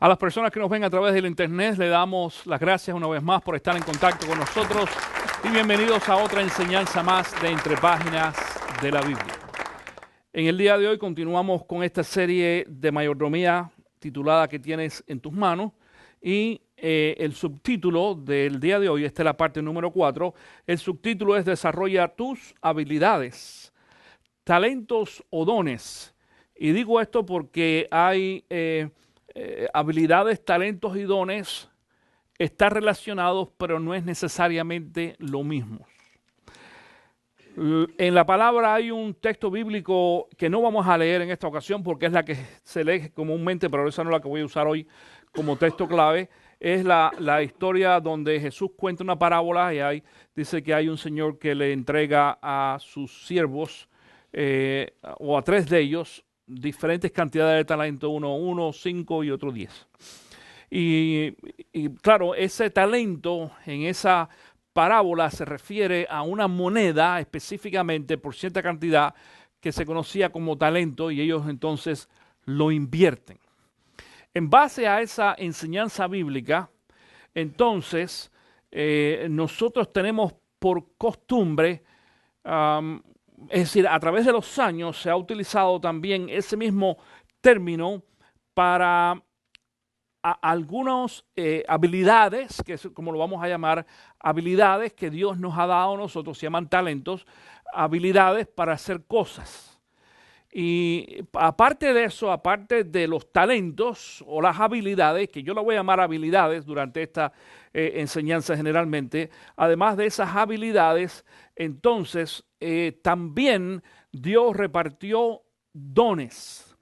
A las personas que nos ven a través del internet, le damos las gracias una vez más por estar en contacto con nosotros y bienvenidos a otra enseñanza más de Entre Páginas de la Biblia. En el día de hoy continuamos con esta serie de mayordomía titulada ¿Qué tienes en tus manos? Y el subtítulo del día de hoy, esta es la parte número 4, el subtítulo es Desarrolla tus habilidades, talentos o dones. Y digo esto porque hay habilidades, talentos y dones están relacionados, pero no es necesariamente lo mismo. En la palabra hay un texto bíblico que no vamos a leer en esta ocasión porque es la que se lee comúnmente, pero esa no es la que voy a usar hoy como texto clave. Es la historia donde Jesús cuenta una parábola y dice que hay un señor que le entrega a sus siervos o a 3 de ellos diferentes cantidades de talento, uno 5 y otro 10. Y claro, ese talento en esa parábola se refiere a una moneda específicamente por cierta cantidad que se conocía como talento y ellos entonces lo invierten. En base a esa enseñanza bíblica, entonces nosotros tenemos por costumbre, es decir, a través de los años se ha utilizado también ese mismo término para algunas habilidades, que es como lo vamos a llamar, habilidades que Dios nos ha dado a nosotros, se llaman talentos, habilidades para hacer cosas. Y aparte de eso, aparte de los talentos o las habilidades, que yo las voy a llamar habilidades durante esta enseñanza generalmente, además de esas habilidades, entonces también Dios repartió dones.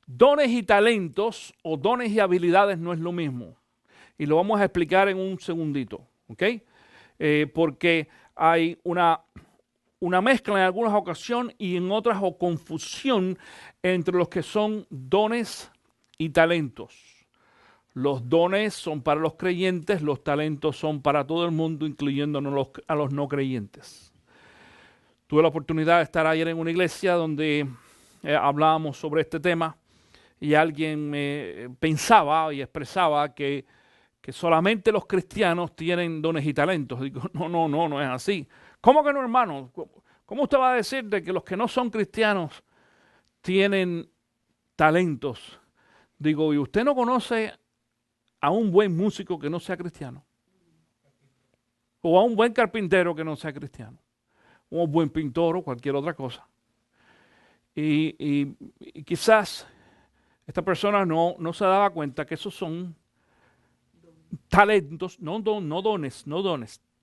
Dones y talentos o dones y habilidades no es lo mismo. Y lo vamos a explicar en un segundito, ¿ok? Porque hay una mezcla en algunas ocasiones y en otras o confusión entre los que son dones y talentos. Los dones son para los creyentes, los talentos son para todo el mundo, incluyendo a los no creyentes. Tuve la oportunidad de estar ayer en una iglesia donde hablábamos sobre este tema y alguien pensaba y expresaba que solamente los cristianos tienen dones y talentos. Digo, no es así. ¿Cómo que no, hermano? ¿Cómo usted va a decir de que los que no son cristianos tienen talentos? Digo, ¿y usted no conoce a un buen músico que no sea cristiano? ¿O a un buen carpintero que no sea cristiano? ¿O un buen pintor o cualquier otra cosa? Y quizás esta persona no se daba cuenta que esos son talentos, no dones,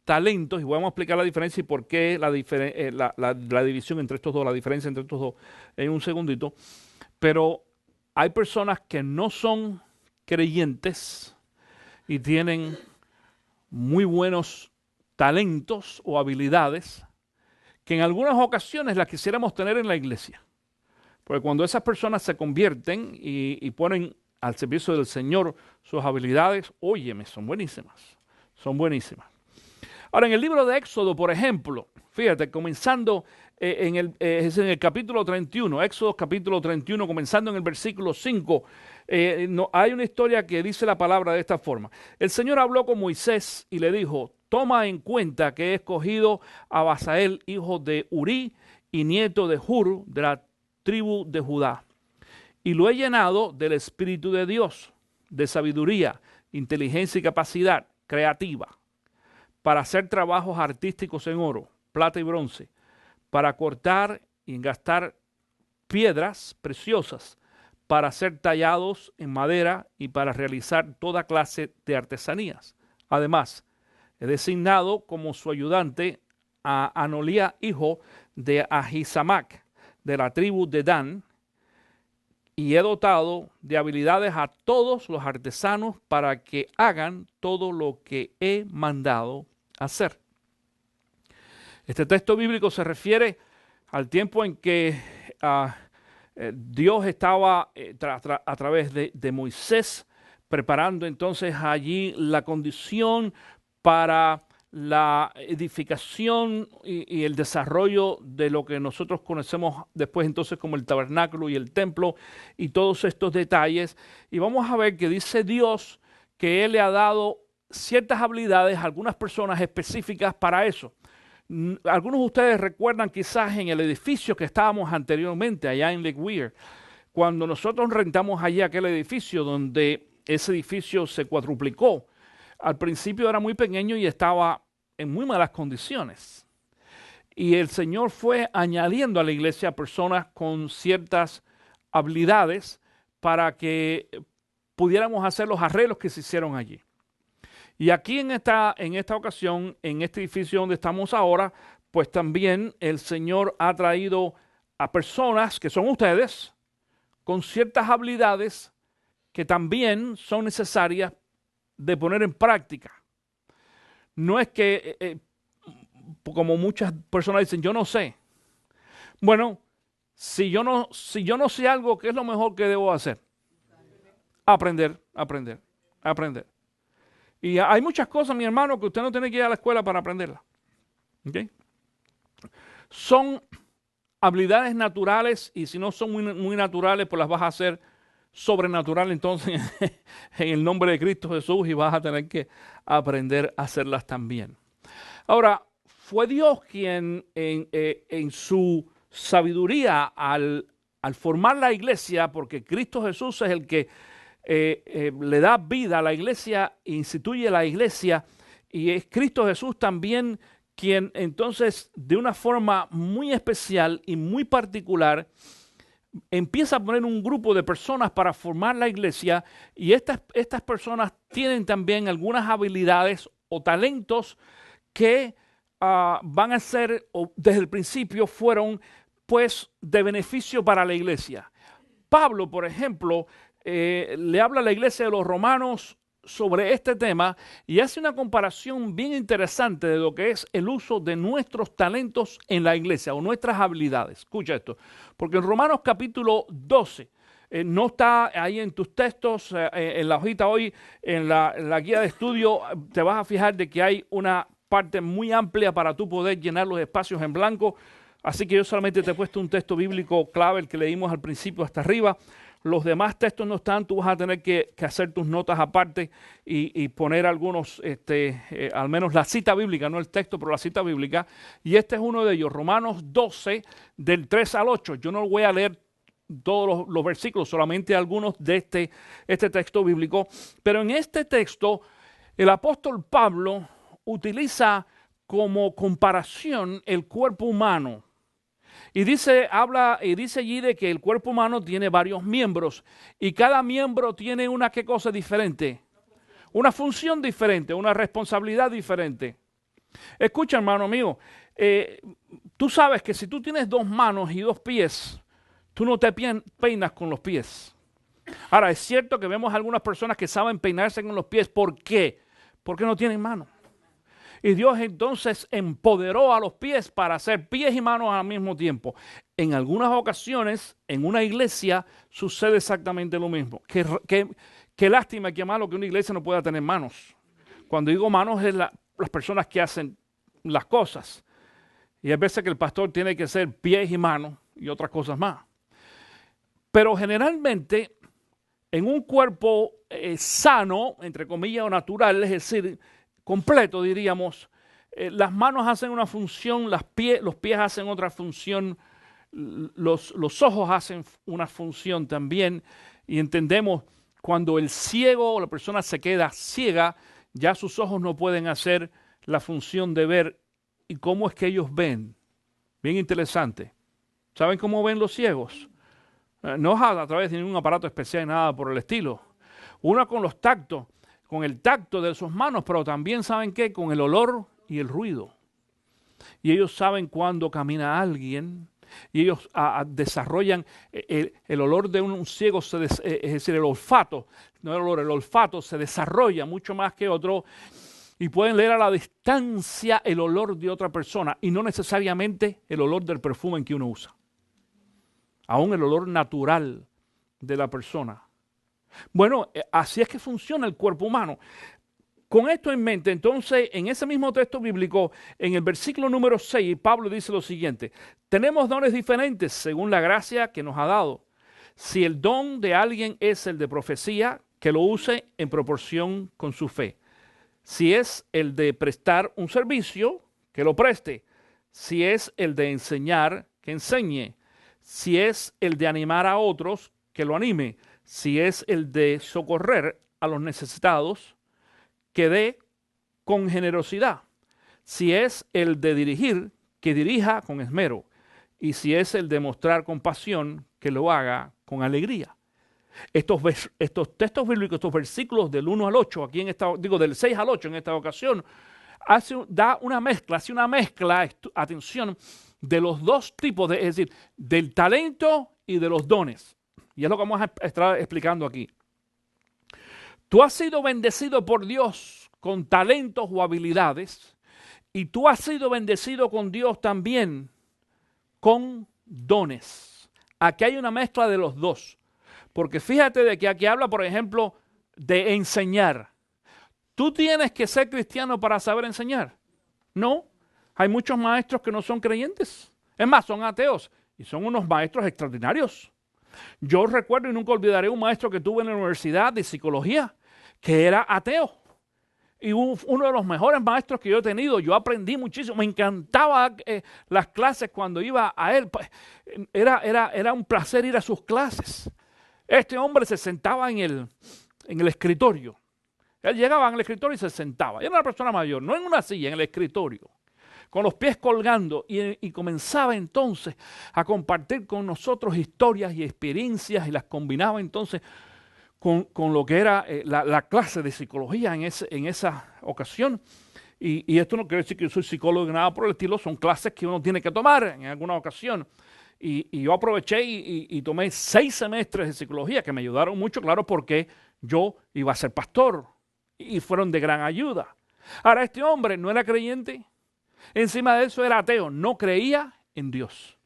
talentos, y vamos a explicar la diferencia y por qué la división entre estos dos, la diferencia entre estos dos en un segundito. Pero hay personas que no son creyentes y tienen muy buenos talentos o habilidades que en algunas ocasiones las quisiéramos tener en la iglesia. Porque cuando esas personas se convierten y ponen al servicio del Señor sus habilidades, óyeme, son buenísimas, son buenísimas. Ahora, en el libro de Éxodo, por ejemplo, fíjate, comenzando es en el capítulo 31, Éxodo capítulo 31, comenzando en el versículo 5, hay una historia que dice la palabra de esta forma. El Señor habló con Moisés y le dijo, toma en cuenta que he escogido a Basael, hijo de Urí y nieto de Hur, de la tribu de Judá, y lo he llenado del Espíritu de Dios, de sabiduría, inteligencia y capacidad creativa, para hacer trabajos artísticos en oro, plata y bronce, para cortar y engastar piedras preciosas, para ser tallados en madera y para realizar toda clase de artesanías. Además, he designado como su ayudante a Anolía, hijo de Ahisamac, de la tribu de Dan, y he dotado de habilidades a todos los artesanos para que hagan todo lo que he mandado hacer. Este texto bíblico se refiere al tiempo en que Dios estaba a través de Moisés preparando entonces allí la condición para la edificación y el desarrollo de lo que nosotros conocemos después entonces como el tabernáculo y el templo y todos estos detalles. Y vamos a ver que dice Dios que Él le ha dado ciertas habilidades a algunas personas específicas para eso. Algunos de ustedes recuerdan quizás en el edificio que estábamos anteriormente allá en Lake Weir, cuando nosotros rentamos allá aquel edificio donde ese edificio se cuadruplicó. Al principio era muy pequeño y estaba en muy malas condiciones. Y el Señor fue añadiendo a la iglesia personas con ciertas habilidades para que pudiéramos hacer los arreglos que se hicieron allí. Y aquí en esta ocasión, en este edificio donde estamos ahora, pues también el Señor ha traído a personas que son ustedes con ciertas habilidades que también son necesarias de poner en práctica. No es que, como muchas personas dicen, yo no sé. Bueno, si yo no sé algo, ¿qué es lo mejor que debo hacer? Aprender. Y hay muchas cosas, mi hermano, que usted no tiene que ir a la escuela para aprenderlas. ¿Okay? Son habilidades naturales y si no son muy naturales, pues las vas a hacer sobrenatural entonces en el nombre de Cristo Jesús y vas a tener que aprender a hacerlas también. Ahora, fue Dios quien en su sabiduría al formar la iglesia, porque Cristo Jesús es el que le da vida a la iglesia, instituye la iglesia, y es Cristo Jesús también quien entonces de una forma muy especial y muy particular empieza a poner un grupo de personas para formar la iglesia, y estas personas tienen también algunas habilidades o talentos que van a ser, o desde el principio fueron pues de beneficio para la iglesia. Pablo, por ejemplo, le habla a la iglesia de los romanos sobre este tema y hace una comparación bien interesante de lo que es el uso de nuestros talentos en la iglesia o nuestras habilidades. Escucha esto, porque en Romanos capítulo 12, no está ahí en tus textos, en la hojita hoy, en la guía de estudio, te vas a fijar de que hay una parte muy amplia para tú poder llenar los espacios en blanco. Así que yo solamente te he puesto un texto bíblico clave, el que leímos al principio hasta arriba. Los demás textos no están, tú vas a tener que hacer tus notas aparte y poner algunos, al menos la cita bíblica, no el texto, pero la cita bíblica. Y este es uno de ellos, Romanos 12, del 3 al 8. Yo no voy a leer todos los versículos, solamente algunos de este texto bíblico. Pero en este texto, el apóstol Pablo utiliza como comparación el cuerpo humano. Y dice allí de que el cuerpo humano tiene varios miembros y cada miembro tiene una ¿qué cosa diferente? Una función diferente, una responsabilidad diferente. Escucha, hermano mío, tú sabes que si tú tienes 2 manos y 2 pies, tú no te peinas con los pies. Ahora, es cierto que vemos algunas personas que saben peinarse con los pies. ¿Por qué? Porque no tienen manos. Y Dios entonces empoderó a los pies para hacer pies y manos al mismo tiempo. En algunas ocasiones, en una iglesia, sucede exactamente lo mismo. Qué lástima, qué malo que una iglesia no pueda tener manos. Cuando digo manos es las personas que hacen las cosas. Y hay veces que el pastor tiene que ser pies y manos y otras cosas más. Pero generalmente, en un cuerpo sano, entre comillas, o natural, es decir, completo, diríamos, las manos hacen una función, los pies hacen otra función, los ojos hacen una función también, y entendemos cuando el ciego o la persona se queda ciega, ya sus ojos no pueden hacer la función de ver. ¿Y cómo es que ellos ven? Bien interesante. ¿Saben cómo ven los ciegos? No es a través de ningún aparato especial, nada por el estilo. Uno con los tactos, con el tacto de sus manos, pero también ¿saben qué? Con el olor y el ruido. Y ellos saben cuando camina alguien y ellos desarrollan el olor de un ciego, es decir, el olfato, no el olor, el olfato se desarrolla mucho más que otro y pueden leer a la distancia el olor de otra persona y no necesariamente el olor del perfume que uno usa. Aún el olor natural de la persona. Bueno, así es que funciona el cuerpo humano. Con esto en mente, entonces, en ese mismo texto bíblico, en el versículo número 6, Pablo dice lo siguiente: tenemos dones diferentes según la gracia que nos ha dado. Si el don de alguien es el de profecía, que lo use en proporción con su fe. Si es el de prestar un servicio, que lo preste. Si es el de enseñar, que enseñe. Si es el de animar a otros, que lo anime. Si es el de socorrer a los necesitados, que dé con generosidad. Si es el de dirigir, que dirija con esmero. Y si es el de mostrar compasión, que lo haga con alegría. Estos textos bíblicos, estos versículos del 1 al 8, aquí en esta, digo del 6 al 8 en esta ocasión, hace una mezcla, atención, de los dos tipos, es decir, del talento y de los dones. Y es lo que vamos a estar explicando aquí. Tú has sido bendecido por Dios con talentos o habilidades, y tú has sido bendecido con Dios también con dones. Aquí hay una mezcla de los dos. Porque fíjate de que aquí habla, por ejemplo, de enseñar. ¿Tú tienes que ser cristiano para saber enseñar? No. Hay muchos maestros que no son creyentes. Es más, son ateos. Y son unos maestros extraordinarios. Yo recuerdo y nunca olvidaré un maestro que tuve en la universidad de psicología, que era ateo. Y uno de los mejores maestros que yo he tenido. Yo aprendí muchísimo. Me encantaba las clases cuando iba a él. Era un placer ir a sus clases. Este hombre se sentaba en el escritorio. Él llegaba en el escritorio y se sentaba. Era una persona mayor, no en una silla, en el escritorio, con los pies colgando. Y comenzaba entonces a compartir con nosotros historias y experiencias, y las combinaba entonces con lo que era la clase de psicología en esa ocasión. Y esto no quiere decir que yo soy psicólogo ni nada por el estilo, son clases que uno tiene que tomar en alguna ocasión. Y yo aproveché y tomé 6 semestres de psicología que me ayudaron mucho, claro, porque yo iba a ser pastor y fueron de gran ayuda. Ahora, este hombre no era creyente, encima de eso era ateo, no creía en Dios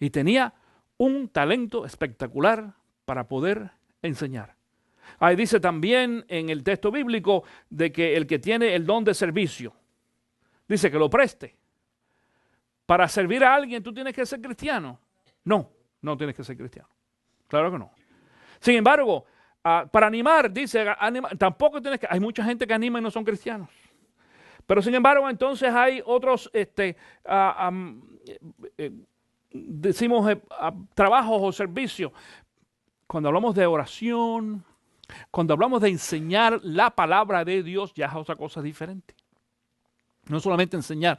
y tenía un talento espectacular para poder enseñar. Ahí dice también en el texto bíblico de que el que tiene el don de servicio, dice que lo preste. ¿Para servir a alguien tú tienes que ser cristiano? No, no tienes que ser cristiano. Claro que no. Sin embargo, para animar, dice, tampoco tienes que... Hay mucha gente que anima y no son cristianos. Pero sin embargo, entonces hay otros, decimos, trabajos o servicios. Cuando hablamos de oración, cuando hablamos de enseñar la palabra de Dios, ya es otra cosa diferente. No solamente enseñar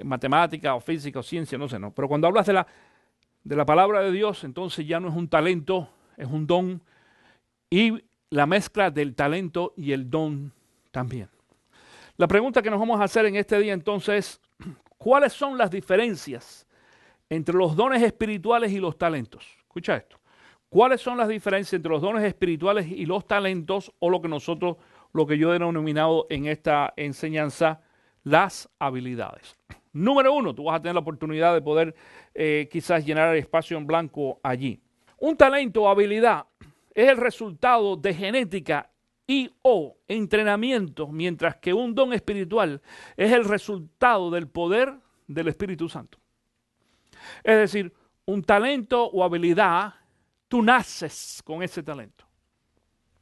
matemática o física o ciencia, no sé, no. Pero cuando hablas de la palabra de Dios, entonces ya no es un talento, es un don. Y la mezcla del talento y el don también. La pregunta que nos vamos a hacer en este día entonces es, ¿cuáles son las diferencias entre los dones espirituales y los talentos? Escucha esto. ¿Cuáles son las diferencias entre los dones espirituales y los talentos, o lo que yo he denominado en esta enseñanza, las habilidades? Número 1, tú vas a tener la oportunidad de poder quizás llenar el espacio en blanco allí. Un talento o habilidad es el resultado de genética y o entrenamiento, mientras que un don espiritual es el resultado del poder del Espíritu Santo. Es decir, un talento o habilidad, tú naces con ese talento.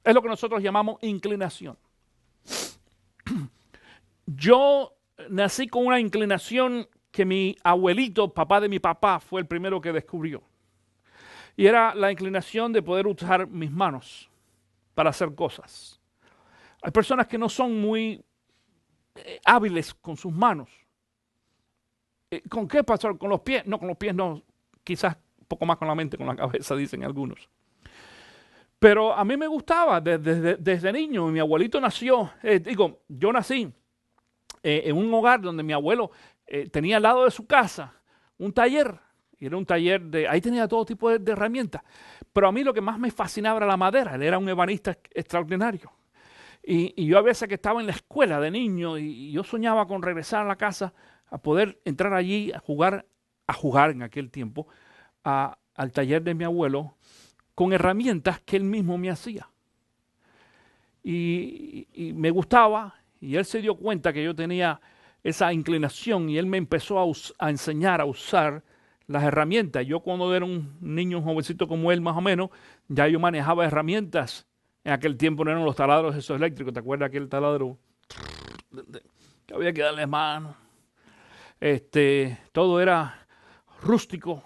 Es lo que nosotros llamamos inclinación. Yo nací con una inclinación que mi abuelito, papá de mi papá, fue el primero que descubrió. Y era la inclinación de poder usar mis manos para hacer cosas. Hay personas que no son muy hábiles con sus manos. ¿Con qué, pastor? ¿Con los pies? No, con los pies no. Quizás un poco más con la mente, con la cabeza, dicen algunos. Pero a mí me gustaba desde niño. Mi abuelito nació, yo nací en un hogar donde mi abuelo tenía al lado de su casa un taller. Y era un taller ahí tenía todo tipo de herramientas. Pero a mí lo que más me fascinaba era la madera. Él era un ebanista extraordinario. Y yo a veces que estaba en la escuela de niño y yo soñaba con regresar a la casa a poder entrar allí a jugar en aquel tiempo al taller de mi abuelo con herramientas que él mismo me hacía. y me gustaba, y él se dio cuenta que yo tenía esa inclinación y él me empezó a enseñar a usar las herramientas. Yo cuando era un niño, un jovencito como él más o menos, ya yo manejaba herramientas. En aquel tiempo no eran los taladros esos eléctricos, ¿te acuerdas aquel taladro que había que darle mano? Todo era rústico,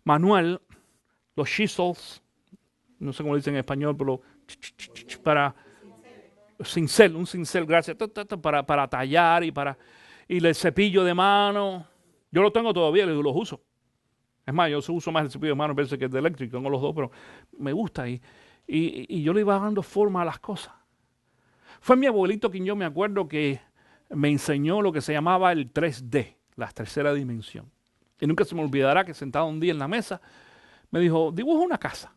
manual, los chisels, no sé cómo lo dicen en español, pero para un cincel, gracias, para tallar y el cepillo de mano. Yo lo tengo todavía, los uso. Es más, yo uso más el cepillo de mano a veces que el de eléctrico, tengo los dos, pero me gusta y yo le iba dando forma a las cosas. Fue mi abuelito quien yo me acuerdo que me enseñó lo que se llamaba el 3D, la tercera dimensión. Y nunca se me olvidará que sentado un día en la mesa, me dijo, dibuja una casa.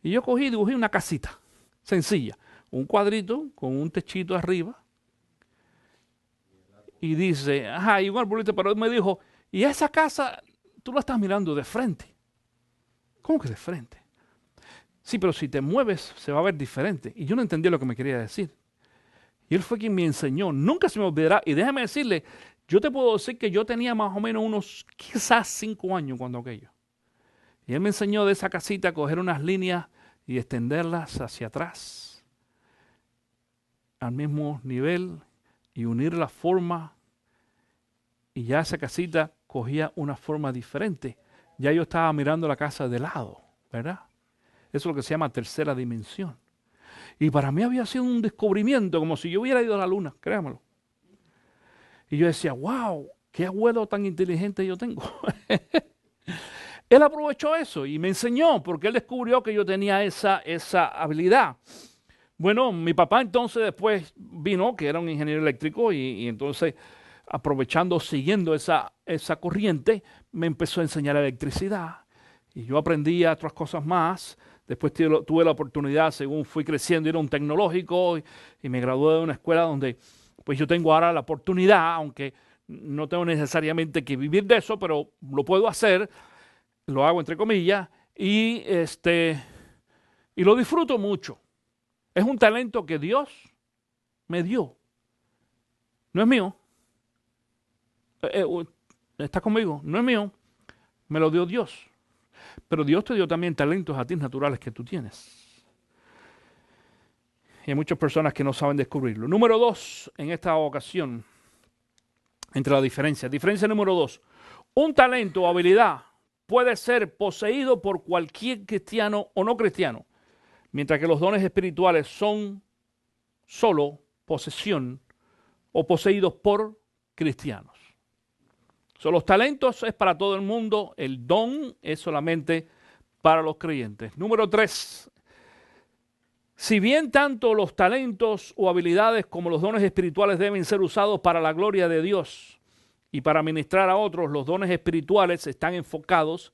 Y yo cogí y dibujé una casita, sencilla. Un cuadrito con un techito arriba. Y dice, ajá, y un arbolito, pero él me dijo, y esa casa, tú la estás mirando de frente. ¿Cómo que de frente? Sí, pero si te mueves, se va a ver diferente. Y yo no entendía lo que me quería decir. Y él fue quien me enseñó. Nunca se me olvidará. Y déjame decirle, yo te puedo decir que yo tenía más o menos unos, quizás 5 años cuando aquello. Y él me enseñó de esa casita a coger unas líneas y extenderlas hacia atrás, al mismo nivel, y unir la forma. Y ya esa casita cogía una forma diferente. Ya yo estaba mirando la casa de lado, ¿verdad? Eso es lo que se llama tercera dimensión. Y para mí había sido un descubrimiento, como si yo hubiera ido a la luna, créamelo. Y yo decía, wow, qué abuelo tan inteligente yo tengo. Él aprovechó eso y me enseñó, porque él descubrió que yo tenía esa habilidad. Bueno, mi papá entonces después vino, que era un ingeniero eléctrico, y entonces aprovechando, siguiendo esa corriente, me empezó a enseñar electricidad. Y yo aprendí otras cosas más. Después tuve la oportunidad, según fui creciendo, ir a un tecnológico y me gradué de una escuela donde pues yo tengo ahora la oportunidad, aunque no tengo necesariamente que vivir de eso, pero lo puedo hacer, lo hago entre comillas, y lo disfruto mucho. Es un talento que Dios me dio. No es mío. ¿Estás conmigo? No es mío. Me lo dio Dios. Pero Dios te dio también talentos a ti naturales que tú tienes. Y hay muchas personas que no saben descubrirlo. Número 2, en esta ocasión, entre la diferencia. Diferencia número 2. Un talento o habilidad puede ser poseído por cualquier cristiano o no cristiano, mientras que los dones espirituales son solo posesión o poseídos por cristianos. Los talentos es para todo el mundo, el don es solamente para los creyentes. Número 3. Si bien tanto los talentos o habilidades como los dones espirituales deben ser usados para la gloria de Dios y para ministrar a otros, los dones espirituales están enfocados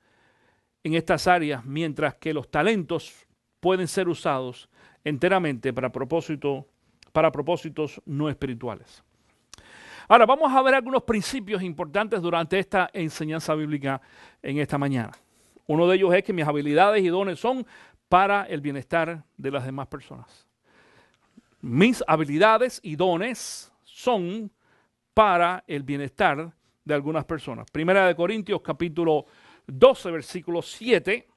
en estas áreas, mientras que los talentos pueden ser usados enteramente para propósitos no espirituales. Ahora vamos a ver algunos principios importantes durante esta enseñanza bíblica en esta mañana. Uno de ellos es que mis habilidades y dones son para el bienestar de las demás personas. Mis habilidades y dones son para el bienestar de algunas personas. Primera de Corintios capítulo 12, versículo 7.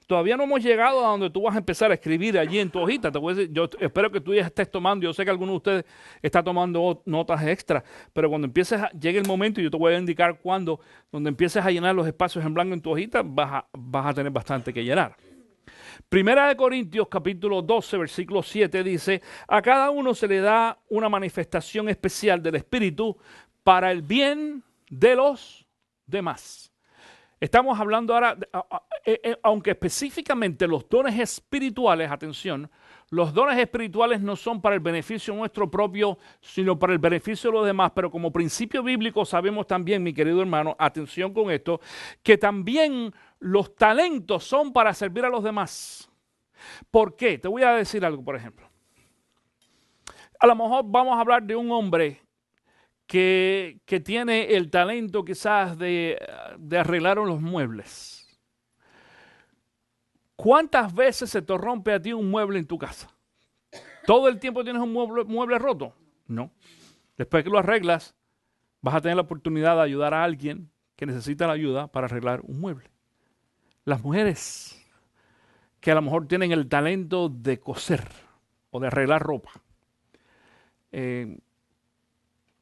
Todavía no hemos llegado a donde tú vas a empezar a escribir allí en tu hojita. Te voy a decir, yo espero que tú ya estés tomando. Yo sé que alguno de ustedes está tomando notas extra, pero cuando llegue el momento, y yo te voy a indicar cuándo, donde empieces a llenar los espacios en blanco en tu hojita, vas a tener bastante que llenar. Primera de Corintios capítulo 12, versículo 7 dice, a cada uno se le da una manifestación especial del Espíritu para el bien de los demás. Estamos hablando ahora, aunque específicamente los dones espirituales, atención, los dones espirituales no son para el beneficio nuestro propio, sino para el beneficio de los demás. Pero como principio bíblico sabemos también, mi querido hermano, atención con esto, que también los talentos son para servir a los demás. ¿Por qué? Te voy a decir algo, por ejemplo. A lo mejor vamos a hablar de un hombre que tiene el talento quizás de arreglar los muebles. ¿Cuántas veces se te rompe a ti un mueble en tu casa? ¿Todo el tiempo tienes un mueble roto? No. Después que lo arreglas, vas a tener la oportunidad de ayudar a alguien que necesita la ayuda para arreglar un mueble. Las mujeres que a lo mejor tienen el talento de coser o de arreglar ropa.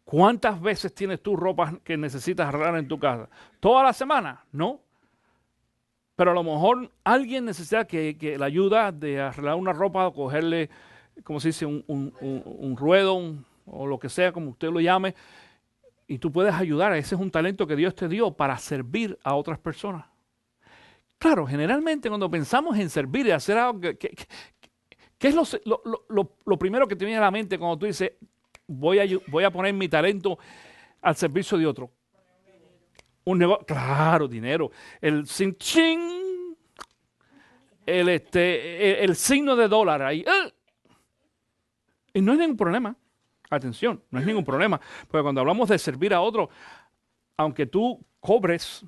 ¿Cuántas veces tienes tú ropa que necesitas arreglar en tu casa? ¿Toda la semana? No. Pero a lo mejor alguien necesita que la ayuda de arreglar una ropa o cogerle, como se dice, un ruedo o lo que sea, como usted lo llame, y tú puedes ayudar. Ese es un talento que Dios te dio para servir a otras personas. Claro, generalmente cuando pensamos en servir y hacer algo, ¿qué es lo primero que te viene a la mente cuando tú dices, voy a poner mi talento al servicio de otro? Un negocio, claro, dinero. El ching, el signo de dólar ahí. Y no es ningún problema. Atención, no es ningún problema. Porque cuando hablamos de servir a otro, aunque tú cobres,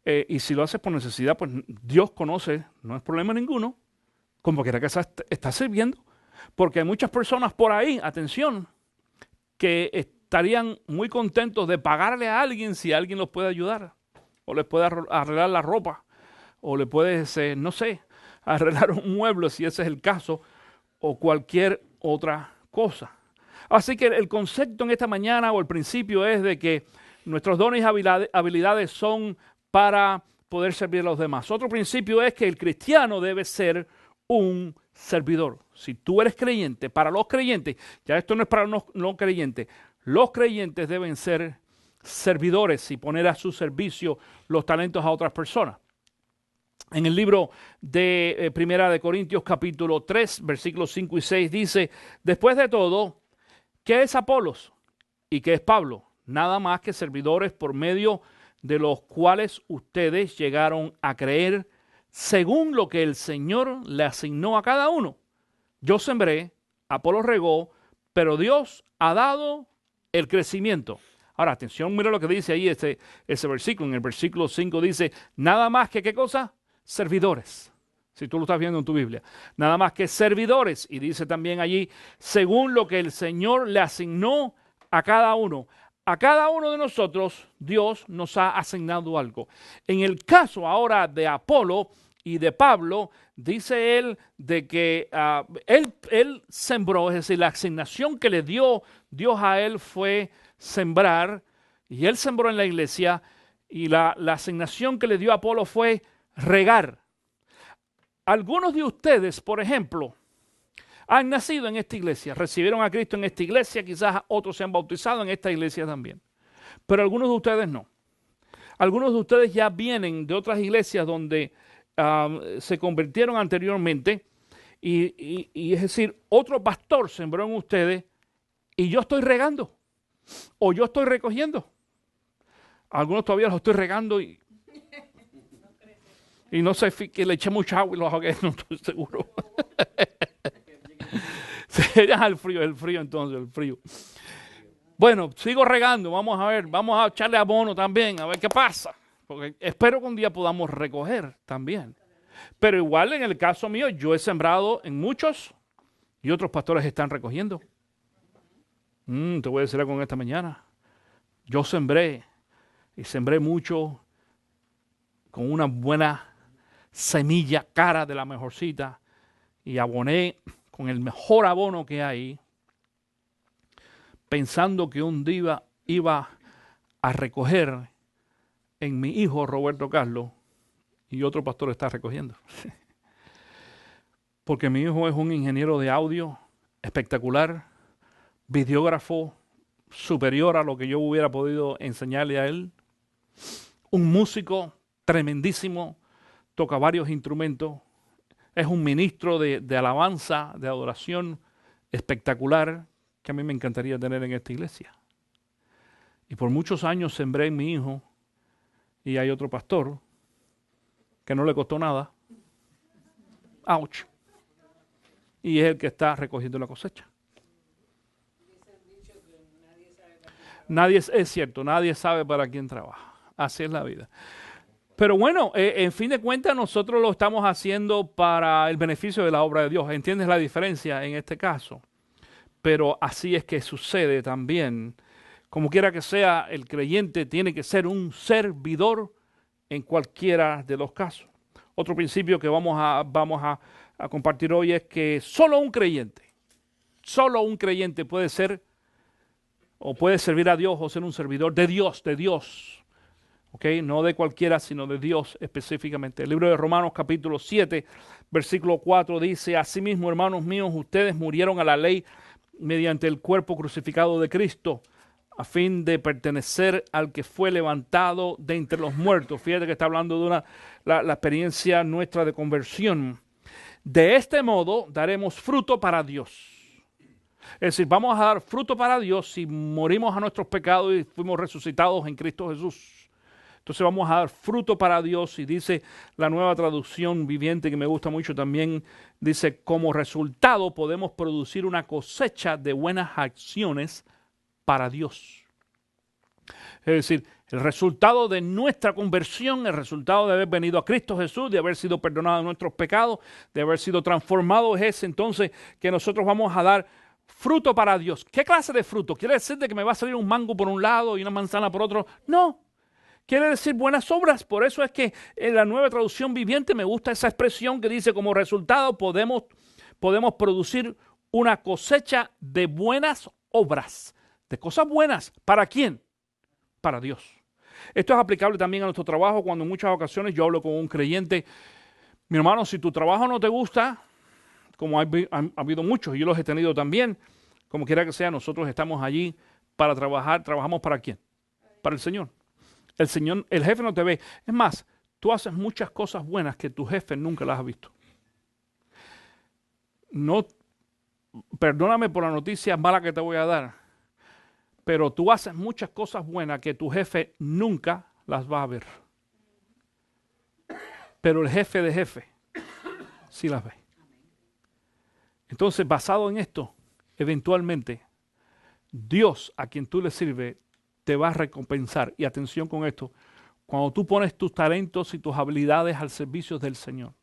y si lo haces por necesidad, pues Dios conoce, no es problema ninguno, como quiera que estás sirviendo. Porque hay muchas personas por ahí, atención, que estarían muy contentos de pagarle a alguien si alguien los puede ayudar, o les puede arreglar la ropa, o le puedes, no sé, arreglar un mueble si ese es el caso, o cualquier otra cosa. Así que el concepto en esta mañana o el principio es de que nuestros dones y habilidades son para poder servir a los demás. Otro principio es que el cristiano debe ser un servidor. Si tú eres creyente, para los creyentes, ya esto no es para los no creyentes, los creyentes deben ser servidores y poner a su servicio los talentos a otras personas. En el libro de Primera de Corintios capítulo 3, versículos 5 y 6 dice, después de todo, ¿qué es Apolos y qué es Pablo? Nada más que servidores por medio de los cuales ustedes llegaron a creer según lo que el Señor le asignó a cada uno. Yo sembré, Apolos regó, pero Dios ha dado el crecimiento. Ahora, atención, mira lo que dice ahí ese versículo. En el versículo 5 dice, nada más que, ¿qué cosa? Servidores. Si tú lo estás viendo en tu Biblia. Nada más que servidores. Y dice también allí, según lo que el Señor le asignó a cada uno. A cada uno de nosotros, Dios nos ha asignado algo. En el caso ahora de Apolo y de Pablo, dice él de que él sembró, es decir, la asignación que le dio Dios a él fue sembrar, y él sembró en la iglesia, y la asignación que le dio a Apolo fue regar. Algunos de ustedes, por ejemplo, han nacido en esta iglesia, recibieron a Cristo en esta iglesia, quizás otros se han bautizado en esta iglesia también, pero algunos de ustedes no. Algunos de ustedes ya vienen de otras iglesias donde se convirtieron anteriormente, y es decir, otro pastor sembró en ustedes y yo estoy regando o yo estoy recogiendo. Algunos todavía los estoy regando y no sé que le eché mucha agua y los ahogué, no estoy seguro. El frío entonces, el frío. Bueno, sigo regando, vamos a ver, vamos a echarle abono también, a ver qué pasa. Porque espero que un día podamos recoger también. Pero igual en el caso mío, yo he sembrado en muchos y otros pastores están recogiendo. Te voy a decir algo en esta mañana. Yo sembré y sembré mucho con una buena semilla cara de la mejorcita y aboné con el mejor abono que hay, pensando que un día iba a recoger en mi hijo Roberto Carlos, y otro pastor está recogiendo. Porque mi hijo es un ingeniero de audio espectacular, videógrafo superior a lo que yo hubiera podido enseñarle a él, un músico tremendísimo, toca varios instrumentos, es un ministro de alabanza, de adoración espectacular, que a mí me encantaría tener en esta iglesia. Y por muchos años sembré en mi hijo, y hay otro pastor que no le costó nada. ¡Auch! Y es el que está recogiendo la cosecha. Es cierto, nadie sabe para quién trabaja. Así es la vida. Pero bueno, en fin de cuentas nosotros lo estamos haciendo para el beneficio de la obra de Dios. ¿Entiendes la diferencia en este caso? Pero así es que sucede también. Como quiera que sea, el creyente tiene que ser un servidor en cualquiera de los casos. Otro principio que vamos a compartir hoy es que solo un creyente puede ser o puede servir a Dios o ser un servidor de Dios. ¿Ok? No de cualquiera, sino de Dios específicamente. El libro de Romanos capítulo 7, versículo 4 dice: Asimismo, hermanos míos, ustedes murieron a la ley mediante el cuerpo crucificado de Cristo, a fin de pertenecer al que fue levantado de entre los muertos. Fíjate que está hablando de la experiencia nuestra de conversión. De este modo daremos fruto para Dios. Es decir, vamos a dar fruto para Dios si morimos a nuestros pecados y fuimos resucitados en Cristo Jesús. Entonces vamos a dar fruto para Dios, y dice la Nueva Traducción Viviente, que me gusta mucho también, dice: como resultado podemos producir una cosecha de buenas acciones para Dios. Es decir, el resultado de nuestra conversión, el resultado de haber venido a Cristo Jesús, de haber sido perdonados nuestros pecados, de haber sido transformados, es entonces que nosotros vamos a dar fruto para Dios. ¿Qué clase de fruto? ¿Quiere decir de que me va a salir un mango por un lado y una manzana por otro? No. Quiere decir buenas obras. Por eso es que en la Nueva Traducción Viviente me gusta esa expresión que dice: como resultado podemos producir una cosecha de buenas obras, de cosas buenas. ¿Para quién? Para Dios. Esto es aplicable también a nuestro trabajo, cuando en muchas ocasiones yo hablo con un creyente: mi hermano, si tu trabajo no te gusta, como ha habido muchos y yo los he tenido también, como quiera que sea, nosotros estamos allí para trabajar. ¿Trabajamos para quién? Para el Señor. El jefe no te ve. Es más, tú haces muchas cosas buenas que tu jefe nunca las ha visto. No, perdóname por la noticia mala que te voy a dar, pero tú haces muchas cosas buenas que tu jefe nunca las va a ver. Pero el jefe de jefe sí las ve. Entonces, basado en esto, eventualmente, Dios a quien tú le sirves te va a recompensar. Y atención con esto: cuando tú pones tus talentos y tus habilidades al servicio del Señor,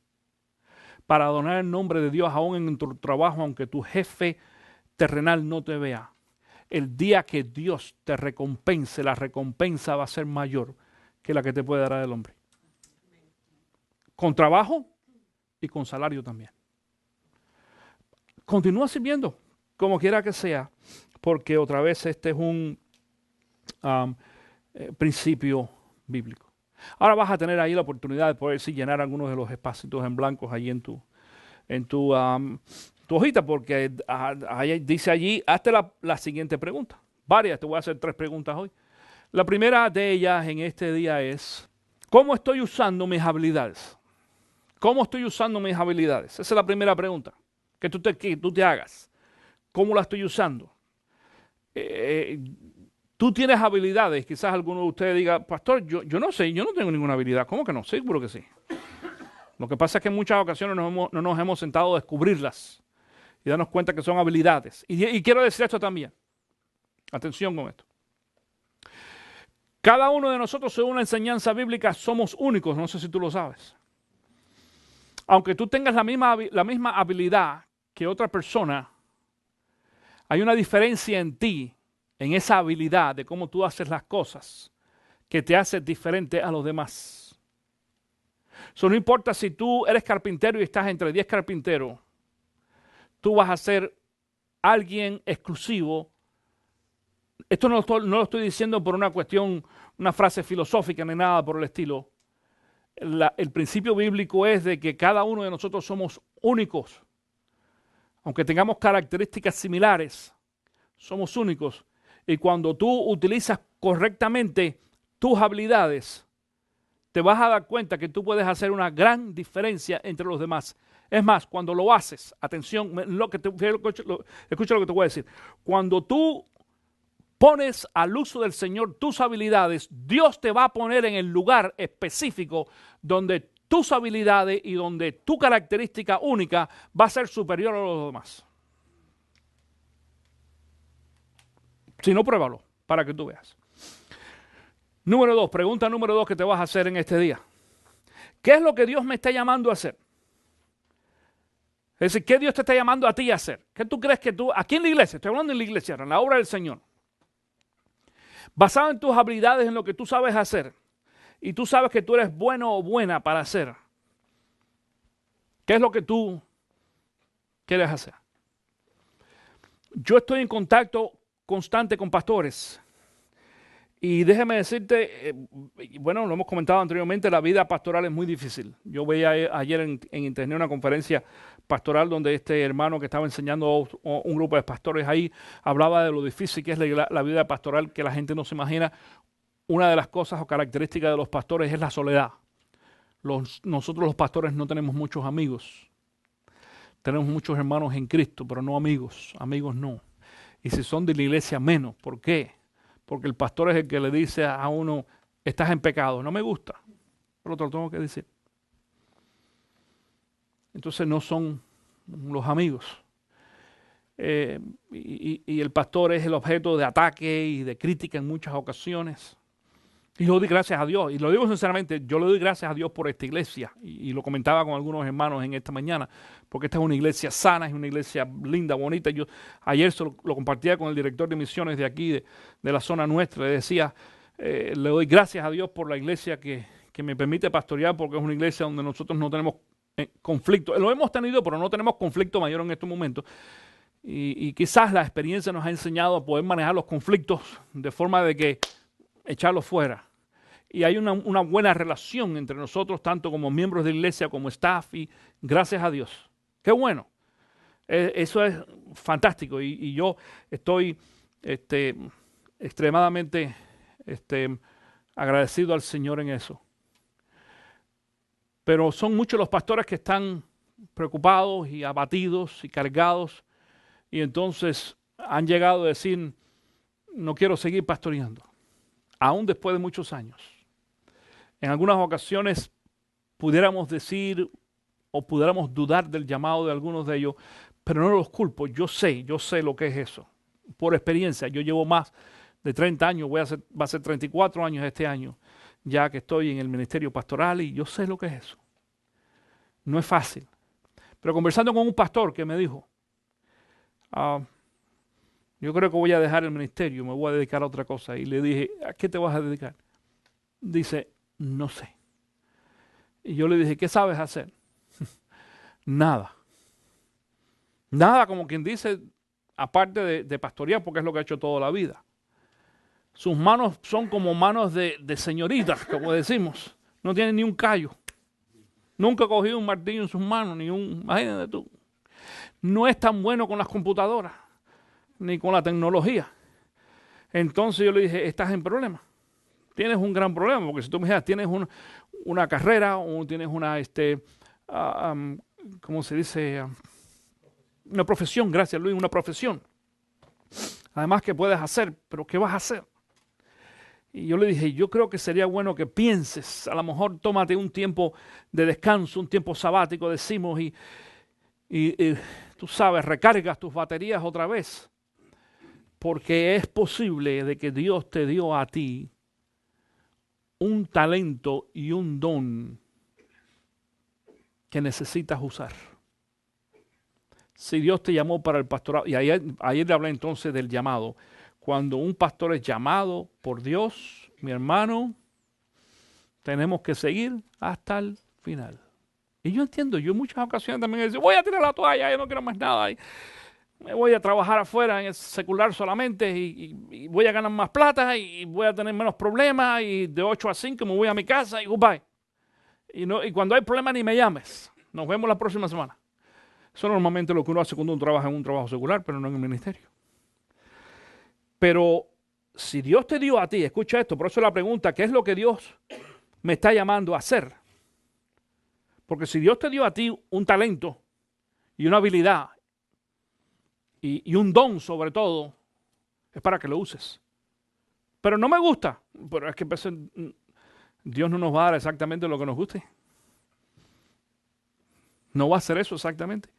para adorar el nombre de Dios aún en tu trabajo, aunque tu jefe terrenal no te vea, el día que Dios te recompense, la recompensa va a ser mayor que la que te puede dar el hombre. Con trabajo y con salario también. Continúa sirviendo, como quiera que sea, porque otra vez este es un principio bíblico. Ahora vas a tener ahí la oportunidad de poder llenar algunos de los espacios en blancos ahí en tu hojita, porque dice allí: hazte la siguiente pregunta. Varias, te voy a hacer 3 preguntas hoy. La primera de ellas en este día es: ¿cómo estoy usando mis habilidades? ¿Cómo estoy usando mis habilidades? Esa es la primera pregunta que tú te hagas. ¿Cómo la estoy usando? Tú tienes habilidades. Quizás alguno de ustedes diga: pastor, yo no sé, yo no tengo ninguna habilidad. ¿Cómo que no? Seguro que sí. Lo que pasa es que en muchas ocasiones no nos hemos sentado a descubrirlas y darnos cuenta que son habilidades. Y quiero decir esto también. Atención con esto. Cada uno de nosotros, según la enseñanza bíblica, somos únicos. No sé si tú lo sabes. Aunque tú tengas la misma habilidad que otra persona, hay una diferencia en ti, en esa habilidad de cómo tú haces las cosas, que te hace diferente a los demás. Eso no importa si tú eres carpintero y estás entre 10 carpinteros, tú vas a ser alguien exclusivo. Esto no lo estoy diciendo por una cuestión, una frase filosófica ni nada por el estilo. El principio bíblico es de que cada uno de nosotros somos únicos. Aunque tengamos características similares, somos únicos. Y cuando tú utilizas correctamente tus habilidades, te vas a dar cuenta que tú puedes hacer una gran diferencia entre los demás. Es más, cuando lo haces, atención, escucha lo que te voy a decir. Cuando tú pones al uso del Señor tus habilidades, Dios te va a poner en el lugar específico donde tus habilidades y donde tu característica única va a ser superior a los demás. Si no, pruébalo para que tú veas. Número 2, pregunta número 2 que te vas a hacer en este día. ¿Qué es lo que Dios me está llamando a hacer? Es decir, ¿qué Dios te está llamando a ti a hacer? ¿Qué tú crees que tú, aquí en la iglesia, estoy hablando en la iglesia, en la obra del Señor, basado en tus habilidades, en lo que tú sabes hacer, y tú sabes que tú eres bueno o buena para hacer, ¿qué es lo que tú quieres hacer? Yo estoy en contacto constante con pastores. Y déjame decirte, bueno, lo hemos comentado anteriormente, la vida pastoral es muy difícil. Yo veía ayer en internet una conferencia pastoral donde este hermano que estaba enseñando a un grupo de pastores ahí hablaba de lo difícil que es la vida pastoral, que la gente no se imagina. Una de las cosas o características de los pastores es la soledad. Nosotros los pastores no tenemos muchos amigos. Tenemos muchos hermanos en Cristo, pero no amigos. Amigos no. Y si son de la iglesia, menos. ¿Por qué? Porque el pastor es el que le dice a uno, estás en pecado. No me gusta, pero te lo tengo que decir. Entonces no son los amigos. Y el pastor es el objeto de ataque y de crítica en muchas ocasiones. Y yo doy gracias a Dios, y lo digo sinceramente, yo le doy gracias a Dios por esta iglesia, y lo comentaba con algunos hermanos en esta mañana, porque esta es una iglesia sana, es una iglesia linda, bonita. Yo ayer lo compartía con el director de misiones de aquí, de la zona nuestra, le decía, le doy gracias a Dios por la iglesia que me permite pastorear, porque es una iglesia donde nosotros no tenemos conflicto. Lo hemos tenido, pero no tenemos conflicto mayor en estos momentos. Y quizás la experiencia nos ha enseñado a poder manejar los conflictos de forma de que echarlos fuera. Y hay una buena relación entre nosotros, tanto como miembros de la iglesia, como staff, y gracias a Dios. ¡Qué bueno! Eso es fantástico, y yo estoy extremadamente agradecido al Señor en eso. Pero son muchos los pastores que están preocupados y abatidos y cargados, y entonces han llegado a decir, no quiero seguir pastoreando, aún después de muchos años. En algunas ocasiones pudiéramos decir o pudiéramos dudar del llamado de algunos de ellos, pero no los culpo. Yo sé lo que es eso. Por experiencia, yo llevo más de 30 años, va a ser 34 años este año, ya que estoy en el ministerio pastoral, y yo sé lo que es eso. No es fácil. Pero conversando con un pastor que me dijo, yo creo que voy a dejar el ministerio, me voy a dedicar a otra cosa. Y le dije, ¿a qué te vas a dedicar? Dice, no sé. Y yo le dije, ¿qué sabes hacer? Nada. Nada, como quien dice, aparte de pastorear, porque es lo que ha hecho toda la vida. Sus manos son como manos de señorita, como decimos. No tiene ni un callo. Nunca ha cogido un martillo en sus manos, imagínate tú. No es tan bueno con las computadoras, ni con la tecnología. Entonces yo le dije, estás en problema. Tienes un gran problema, porque si tú me dices, tienes una carrera, o tienes una, ¿cómo se dice? Una profesión, gracias Luis, una profesión. Además que puedes hacer, pero ¿qué vas a hacer? Y yo le dije, yo creo que sería bueno que pienses, a lo mejor tómate un tiempo de descanso, un tiempo sabático, decimos, y tú sabes, recargas tus baterías otra vez, porque es posible de que Dios te dio a ti un talento y un don que necesitas usar. Si Dios te llamó para el pastorado, y ayer le hablé entonces del llamado. Cuando un pastor es llamado por Dios, mi hermano, tenemos que seguir hasta el final. Y yo entiendo, yo en muchas ocasiones también he dicho, voy a tirar la toalla, yo no quiero más nada. Me voy a trabajar afuera en el secular solamente, y voy a ganar más plata, y voy a tener menos problemas, y de 8 a 5 me voy a mi casa y goodbye. Y cuando hay problemas ni me llames. Nos vemos la próxima semana. Eso es normalmente lo que uno hace cuando uno trabaja en un trabajo secular, pero no en el ministerio. Pero si Dios te dio a ti, escucha esto, por eso la pregunta, ¿qué es lo que Dios me está llamando a hacer? Porque si Dios te dio a ti un talento y una habilidad y un don sobre todo, es para que lo uses. Pero no me gusta, pero es que Dios no nos va a dar exactamente lo que nos guste. No va a hacer eso exactamente.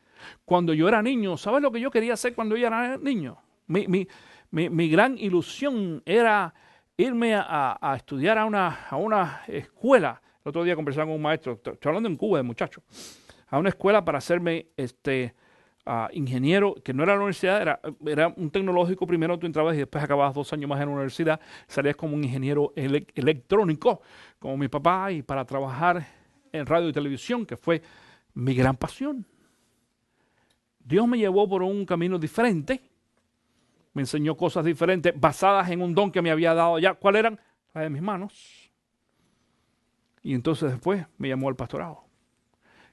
Cuando yo era niño, ¿sabes lo que yo quería hacer cuando yo era niño? Mi gran ilusión era irme a estudiar a una escuela, El otro día conversaba con un maestro, estoy hablando en Cuba de muchacho, a una escuela para hacerme ingeniero, que no era la universidad, era un tecnológico. Primero tú entrabas y después acababas 2 años más en la universidad, salías como un ingeniero electrónico, como mi papá, y para trabajar en radio y televisión, que fue mi gran pasión. Dios me llevó por un camino diferente, me enseñó cosas diferentes basadas en un don que me había dado ya. ¿Cuáles eran? Las de mis manos. Y entonces después me llamó al pastorado.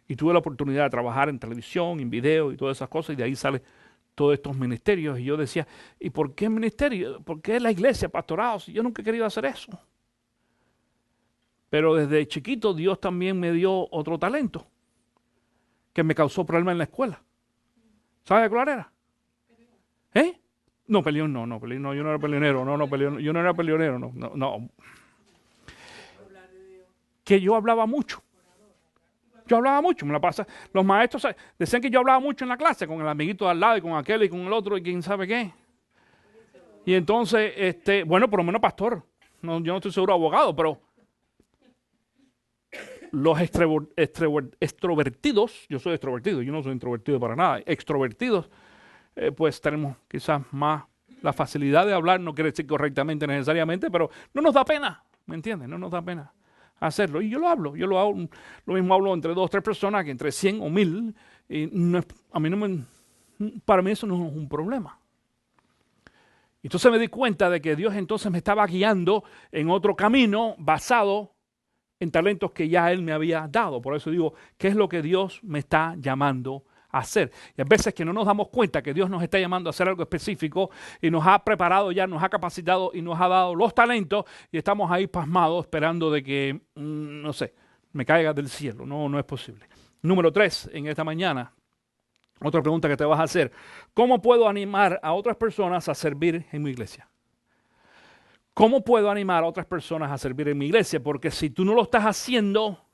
Y tuve la oportunidad de trabajar en televisión, en video y todas esas cosas, y de ahí salen todos estos ministerios. Y yo decía, ¿y por qué ministerio? ¿Por qué la iglesia, pastorado? Si yo nunca he querido hacer eso. Pero desde chiquito Dios también me dio otro talento que me causó problemas en la escuela. ¿Sabe cuál era? ¿Eh? No, peleón no, yo no era peleonero, yo no era peleonero, no. Que yo hablaba mucho. Yo hablaba mucho, me la pasa. Los maestros decían que yo hablaba mucho en la clase, con el amiguito de al lado y con aquel y con el otro y quién sabe qué. Y entonces, bueno, por lo menos pastor. No, yo no estoy seguro abogado, pero los extrovertidos, yo soy extrovertido, yo no soy introvertido para nada, extrovertidos, pues tenemos quizás más la facilidad de hablar, no quiere decir correctamente necesariamente, pero no nos da pena, ¿me entiendes? No nos da pena hacerlo. Y yo lo hago, lo mismo hablo entre 2 o 3 personas que entre 100 o 1000, y para mí eso no es un problema. Entonces me di cuenta de que Dios entonces me estaba guiando en otro camino basado en talentos que ya Él me había dado. Por eso digo, ¿qué es lo que Dios me está llamando a hacer? Y a veces que no nos damos cuenta que Dios nos está llamando a hacer algo específico y nos ha preparado ya, nos ha capacitado y nos ha dado los talentos, y estamos ahí pasmados esperando de que, no sé, me caiga del cielo. No es posible. Número 3, en esta mañana, otra pregunta que te vas a hacer: ¿cómo puedo animar a otras personas a servir en mi iglesia? ¿Cómo puedo animar a otras personas a servir en mi iglesia? Porque si tú no lo estás haciendo,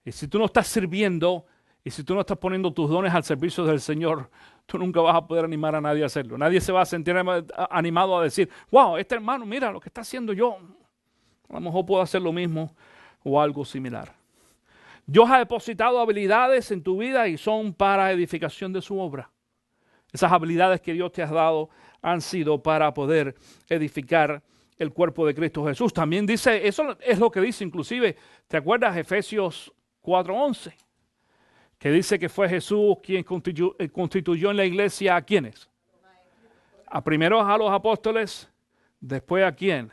y si tú no estás sirviendo, y si tú no estás poniendo tus dones al servicio del Señor, tú nunca vas a poder animar a nadie a hacerlo. Nadie se va a sentir animado a decir, wow, este hermano, mira lo que está haciendo yo. A lo mejor puedo hacer lo mismo o algo similar. Dios ha depositado habilidades en tu vida y son para edificación de su obra. Esas habilidades que Dios te ha dado han sido para poder edificar el cuerpo de Cristo Jesús. También dice, eso es lo que dice inclusive, ¿te acuerdas? Efesios 4:11, que dice que fue Jesús quien constituyó en la iglesia ¿a quiénes? Primero a los apóstoles, después ¿a quién?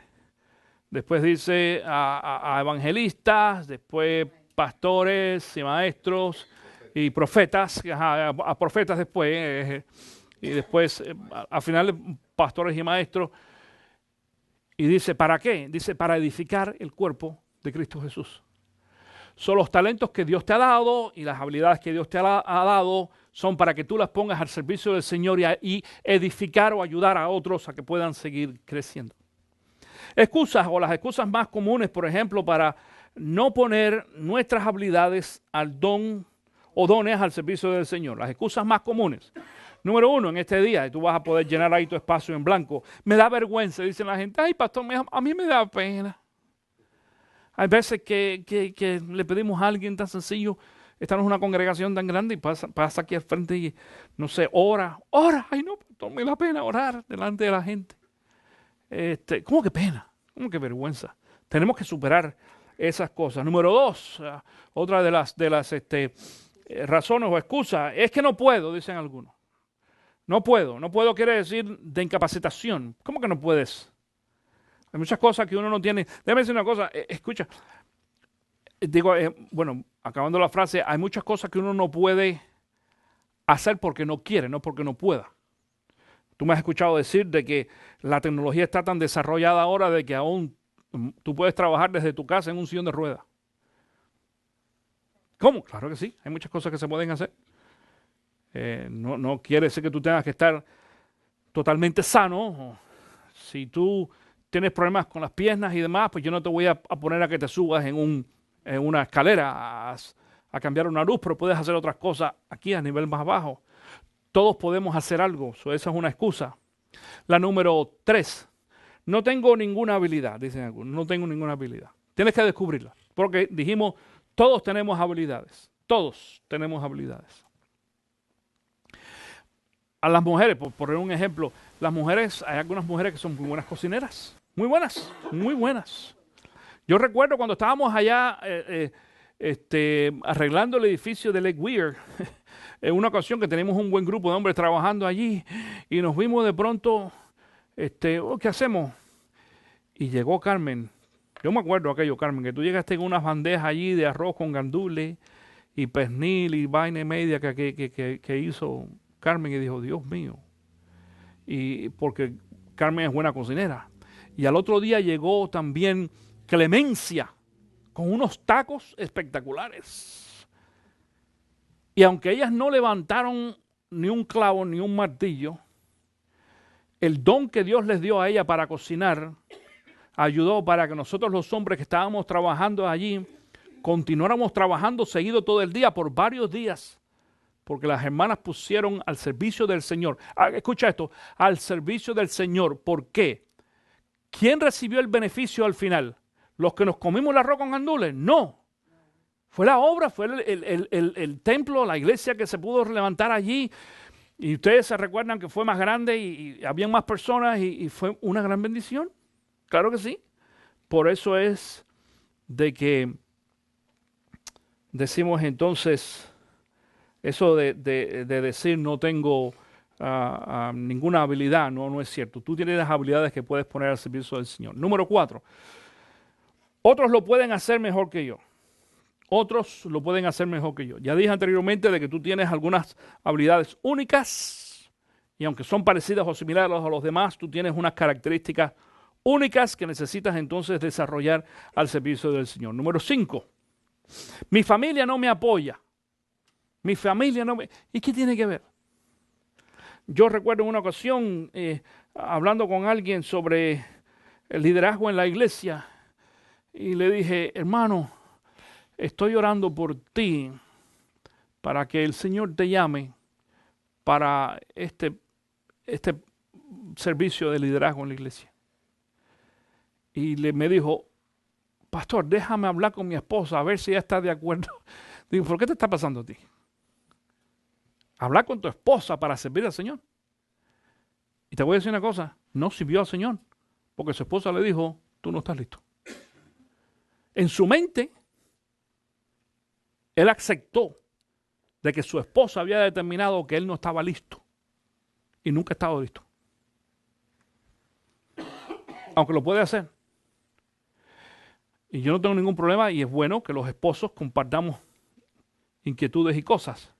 Después dice a evangelistas, después pastores y maestros y profetas, a profetas después, y después al final pastores y maestros. Y dice, ¿para qué? Dice, para edificar el cuerpo de Cristo Jesús. Son los talentos que Dios te ha dado y las habilidades que Dios te ha dado son para que tú las pongas al servicio del Señor y edificar o ayudar a otros a que puedan seguir creciendo. Excusas o las excusas más comunes, por ejemplo, para no poner nuestras habilidades al don o dones al servicio del Señor. Las excusas más comunes. Número 1, en este día, y tú vas a poder llenar ahí tu espacio en blanco. Me da vergüenza, dicen la gente. Ay, pastor, a mí me da pena. Hay veces que le pedimos a alguien tan sencillo, estamos en una congregación tan grande y pasa aquí al frente y, no sé, ora. Ay, no, pastor, me da pena orar delante de la gente. ¿Cómo que pena? ¿Cómo que vergüenza? Tenemos que superar esas cosas. Número 2, otra de las razones o excusas, es que no puedo, dicen algunos. No puedo quiere decir de incapacitación. ¿Cómo que no puedes? Hay muchas cosas que uno no tiene. Déjame decir una cosa, escucha. Digo, bueno, acabando la frase, hay muchas cosas que uno no puede hacer porque no quiere, no porque no pueda. Tú me has escuchado decir de que la tecnología está tan desarrollada ahora de que aún tú puedes trabajar desde tu casa en un sillón de ruedas. ¿Cómo? Claro que sí, hay muchas cosas que se pueden hacer. No quiere decir que tú tengas que estar totalmente sano. Si tú tienes problemas con las piernas y demás, pues yo no te voy a poner a que te subas en una escalera a cambiar una luz, pero puedes hacer otras cosas aquí a nivel más bajo. Todos podemos hacer algo, esa es una excusa. La número 3, no tengo ninguna habilidad, dicen algunos, no tengo ninguna habilidad. Tienes que descubrirla. Porque dijimos, todos tenemos habilidades. Todos tenemos habilidades. A las mujeres, por poner un ejemplo, las mujeres, hay algunas mujeres que son muy buenas cocineras. Muy buenas, muy buenas. Yo recuerdo cuando estábamos allá arreglando el edificio de Lake Weir, en una ocasión que teníamos un buen grupo de hombres trabajando allí y nos vimos de pronto, ¿qué hacemos? Y llegó Carmen. Yo me acuerdo aquello, Carmen, que tú llegaste con unas bandejas allí de arroz con gandules y pernil y vaina y media que hizo Carmen y dijo, Dios mío. Y porque Carmen es buena cocinera. Y al otro día llegó también Clemencia con unos tacos espectaculares. Y aunque ellas no levantaron ni un clavo ni un martillo, el don que Dios les dio a ella para cocinar ayudó para que nosotros los hombres que estábamos trabajando allí continuáramos trabajando seguido todo el día por varios días, porque las hermanas pusieron al servicio del Señor. Escucha esto, al servicio del Señor. ¿Por qué? ¿Quién recibió el beneficio al final? ¿Los que nos comimos el arroz con gandules? No. Fue la obra, fue el templo, la iglesia que se pudo levantar allí. Y ustedes se recuerdan que fue más grande y había más personas y fue una gran bendición. Claro que sí. Por eso es de que decimos entonces, eso de decir no tengo ninguna habilidad, no es cierto. Tú tienes las habilidades que puedes poner al servicio del Señor. Número 4. Otros lo pueden hacer mejor que yo. Otros lo pueden hacer mejor que yo. Ya dije anteriormente de que tú tienes algunas habilidades únicas y aunque son parecidas o similares a los demás, tú tienes unas características únicas que necesitas entonces desarrollar al servicio del Señor. Número 5. Mi familia no me apoya. Mi familia no me... ¿Y qué tiene que ver? Yo recuerdo en una ocasión hablando con alguien sobre el liderazgo en la iglesia y le dije, hermano, estoy orando por ti para que el Señor te llame para este servicio de liderazgo en la iglesia. Y me dijo, pastor, déjame hablar con mi esposa a ver si ella está de acuerdo. Digo, ¿por qué te está pasando a ti? Hablar con tu esposa para servir al Señor. Y te voy a decir una cosa, no sirvió al Señor, porque su esposa le dijo, tú no estás listo. En su mente, él aceptó de que su esposa había determinado que él no estaba listo. Y nunca ha estado listo. Aunque lo puede hacer. Y yo no tengo ningún problema y es bueno que los esposos compartamos inquietudes y cosas.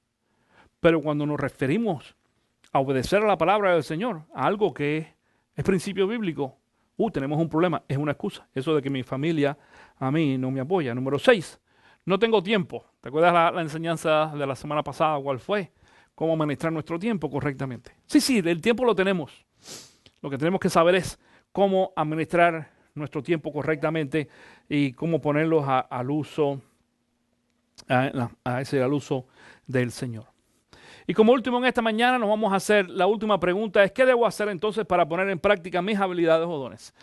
Pero cuando nos referimos a obedecer a la palabra del Señor, a algo que es principio bíblico, tenemos un problema, es una excusa. Eso de que mi familia a mí no me apoya. Número 6, no tengo tiempo. ¿Te acuerdas la enseñanza de la semana pasada? ¿Cuál fue? Cómo administrar nuestro tiempo correctamente. Sí, el tiempo lo tenemos. Lo que tenemos que saber es cómo administrar nuestro tiempo correctamente y cómo ponerlos al uso del Señor. Y como último en esta mañana nos vamos a hacer la última pregunta, es ¿qué debo hacer entonces para poner en práctica mis habilidades o dones?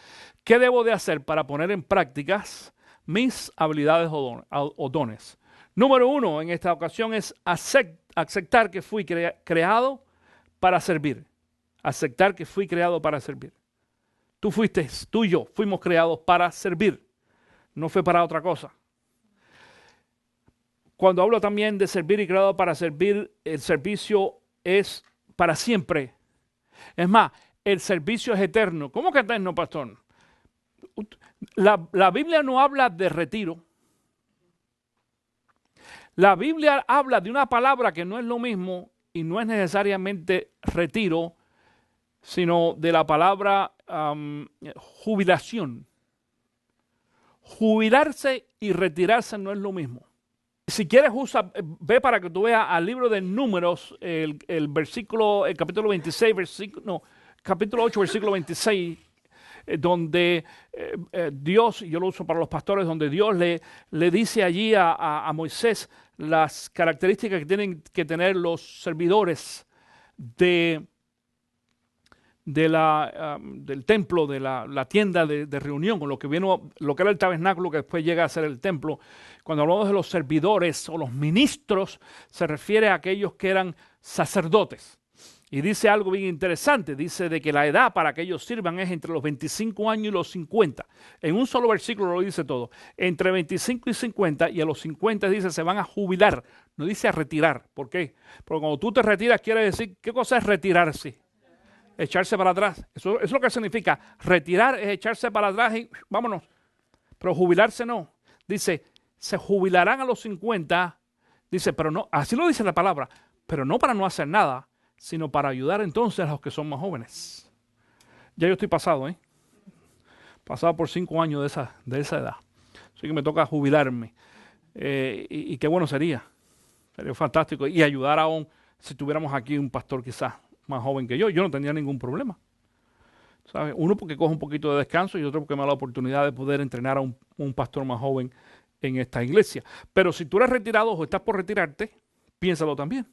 ¿Qué debo de hacer para poner en prácticas mis habilidades o dones? Número 1 en esta ocasión es aceptar que fui creado para servir. Aceptar que fui creado para servir. Tú y yo fuimos creados para servir. No fue para otra cosa. Cuando hablo también de servir y creado para servir, el servicio es para siempre. Es más, el servicio es eterno. ¿Cómo que eterno, pastor? La Biblia no habla de retiro. La Biblia habla de una palabra que no es lo mismo y no es necesariamente retiro, sino de la palabra jubilación. Jubilarse y retirarse no es lo mismo. Si quieres, ve para que tú veas al libro de Números, el capítulo 26, capítulo 8, versículo 26, donde Dios, yo lo uso para los pastores, donde Dios le dice allí a Moisés las características que tienen que tener los servidores de del templo, de la tienda de reunión, con lo que era el tabernáculo, que después llega a ser el templo. Cuando hablamos de los servidores o los ministros, se refiere a aquellos que eran sacerdotes. Y dice algo bien interesante, dice de que la edad para que ellos sirvan es entre los 25 años y los 50. En un solo versículo lo dice todo. Entre 25 y 50, y a los 50 dice se van a jubilar, no dice a retirar. ¿Por qué? Porque cuando tú te retiras quiere decir, ¿qué cosa es retirarse? Echarse para atrás. Eso es lo que significa. Retirar es echarse para atrás y vámonos. Pero jubilarse no. Dice, se jubilarán a los 50. Dice, pero no, así lo dice la palabra, pero no para no hacer nada, sino para ayudar entonces a los que son más jóvenes. Ya yo estoy pasado, pasado por 5 años de esa edad. Así que me toca jubilarme. Y qué bueno sería. Sería fantástico. Y ayudar aún, si tuviéramos aquí un pastor quizás más joven que yo no tendría ningún problema. ¿Sabes? Uno porque coge un poquito de descanso y otro porque me da la oportunidad de poder entrenar a un pastor más joven en esta iglesia. Pero si tú eres retirado o estás por retirarte, piénsalo también.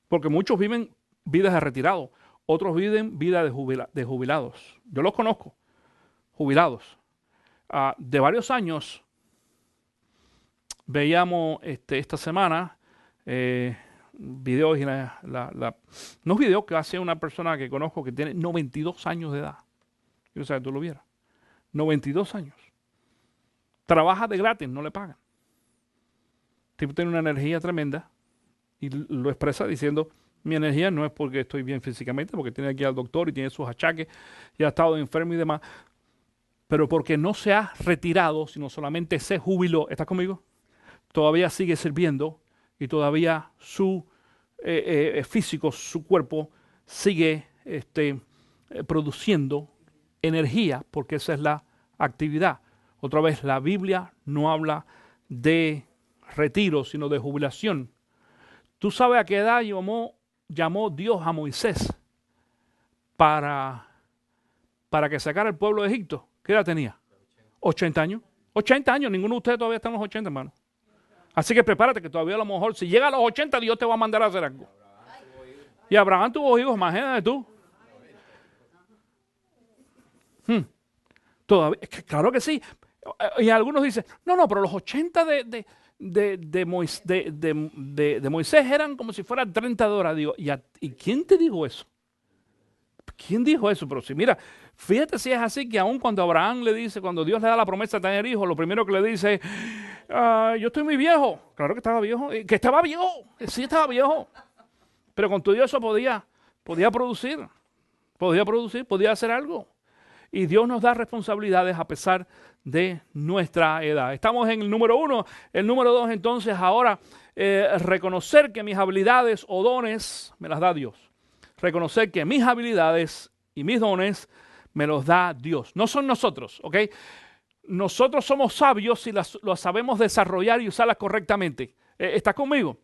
Porque muchos viven vidas de retirados, otros viven vidas de jubilados. Yo los conozco, jubilados. De varios años, veíamos esta semana videos y unos videos que hace una persona que conozco que tiene 92 años de edad. Yo sé que tú lo vieras. 92 años. Trabaja de gratis, no le pagan. El tipo tiene una energía tremenda y lo expresa diciendo, mi energía no es porque estoy bien físicamente, porque tiene aquí al doctor y tiene sus achaques y ha estado enfermo y demás, pero porque no se ha retirado, sino solamente se jubiló. ¿Estás conmigo? Todavía sigue sirviendo y todavía su físico, su cuerpo sigue produciendo energía, porque esa es la actividad. Otra vez, la Biblia no habla de retiro, sino de jubilación. ¿Tú sabes a qué edad llamó Dios a Moisés para que sacara al pueblo de Egipto? ¿Qué edad tenía? 80 años. 80 años, ninguno de ustedes todavía está en los 80, hermano. Así que prepárate que todavía a lo mejor, si llega a los 80, Dios te va a mandar a hacer algo. Y Abraham tuvo hijos, imagínate tú. Todavía, claro que sí. Y algunos dicen, no, pero los 80 de Moisés eran como si fueran 30 de ahora. Digo, ¿y quién te dijo eso? ¿Quién dijo eso? Pero si mira, fíjate si es así que aun cuando Abraham le dice, cuando Dios le da la promesa de tener hijos, lo primero que le dice, yo estoy muy viejo. Claro que estaba viejo. Que estaba viejo. Sí estaba viejo. Pero con todo eso podía producir. Podía hacer algo. Y Dios nos da responsabilidades a pesar de nuestra edad. Estamos en el número 1. El número 2, entonces, ahora, reconocer que mis habilidades o dones me las da Dios. Reconocer que mis habilidades y mis dones me los da Dios. No son nosotros, ¿ok? Nosotros somos sabios si las sabemos desarrollar y usarlas correctamente. ¿Estás conmigo?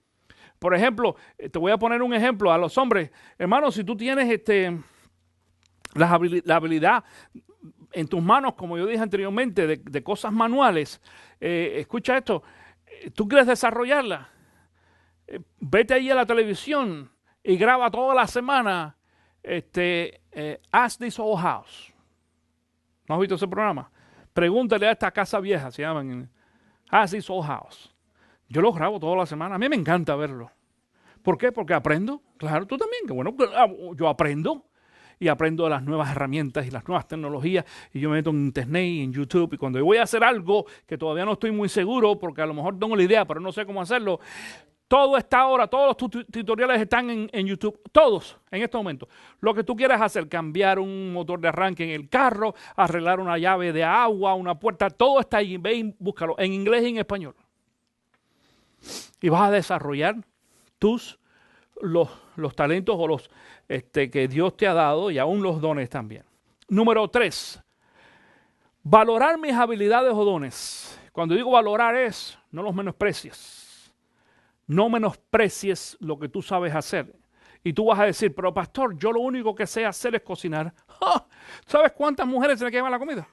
Por ejemplo, te voy a poner un ejemplo a los hombres. Hermanos, si tú tienes la habilidad en tus manos, como yo dije anteriormente, de cosas manuales, escucha esto, tú quieres desarrollarla, vete ahí a la televisión y graba toda la semana Ask This Old House. ¿No has visto ese programa? Pregúntale a esta casa vieja, se llaman Ask This Old House. Yo lo grabo toda la semana, a mí me encanta verlo. ¿Por qué? Porque aprendo. Claro, tú también, que bueno, yo aprendo. Y aprendo de las nuevas herramientas y las nuevas tecnologías. Y yo me meto en internet y en YouTube. Y cuando yo voy a hacer algo que todavía no estoy muy seguro, porque a lo mejor tengo la idea, pero no sé cómo hacerlo, todo está ahora, todos los tutoriales están en YouTube. Todos, en este momento. Lo que tú quieras hacer, cambiar un motor de arranque en el carro, arreglar una llave de agua, una puerta, todo está ahí. Ve y búscalo en inglés y en español. Y vas a desarrollar los talentos o los que Dios te ha dado y aún los dones también. Número 3, valorar mis habilidades o dones. Cuando digo valorar no los menosprecies. No menosprecies lo que tú sabes hacer. Y tú vas a decir, pero pastor, yo lo único que sé hacer es cocinar. ¡Oh! ¿Sabes cuántas mujeres se le queman la comida?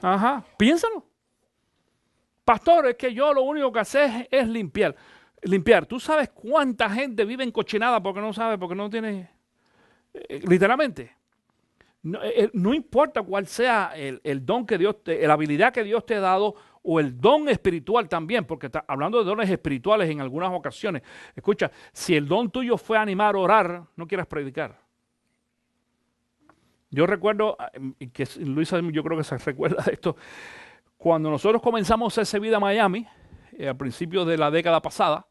Ajá, piénsalo. Pastor, es que yo lo único que sé es limpiar. ¿Tú sabes cuánta gente vive encochinada porque no sabe, porque no tiene? Literalmente. No importa cuál sea el don que Dios, la habilidad que Dios te ha dado o el don espiritual también, porque está hablando de dones espirituales en algunas ocasiones. Escucha, si el don tuyo fue animar, orar, no quieras predicar. Yo recuerdo, que Luisa yo creo que se recuerda de esto, cuando nosotros comenzamos ese Vida Miami, a principios de la década pasada,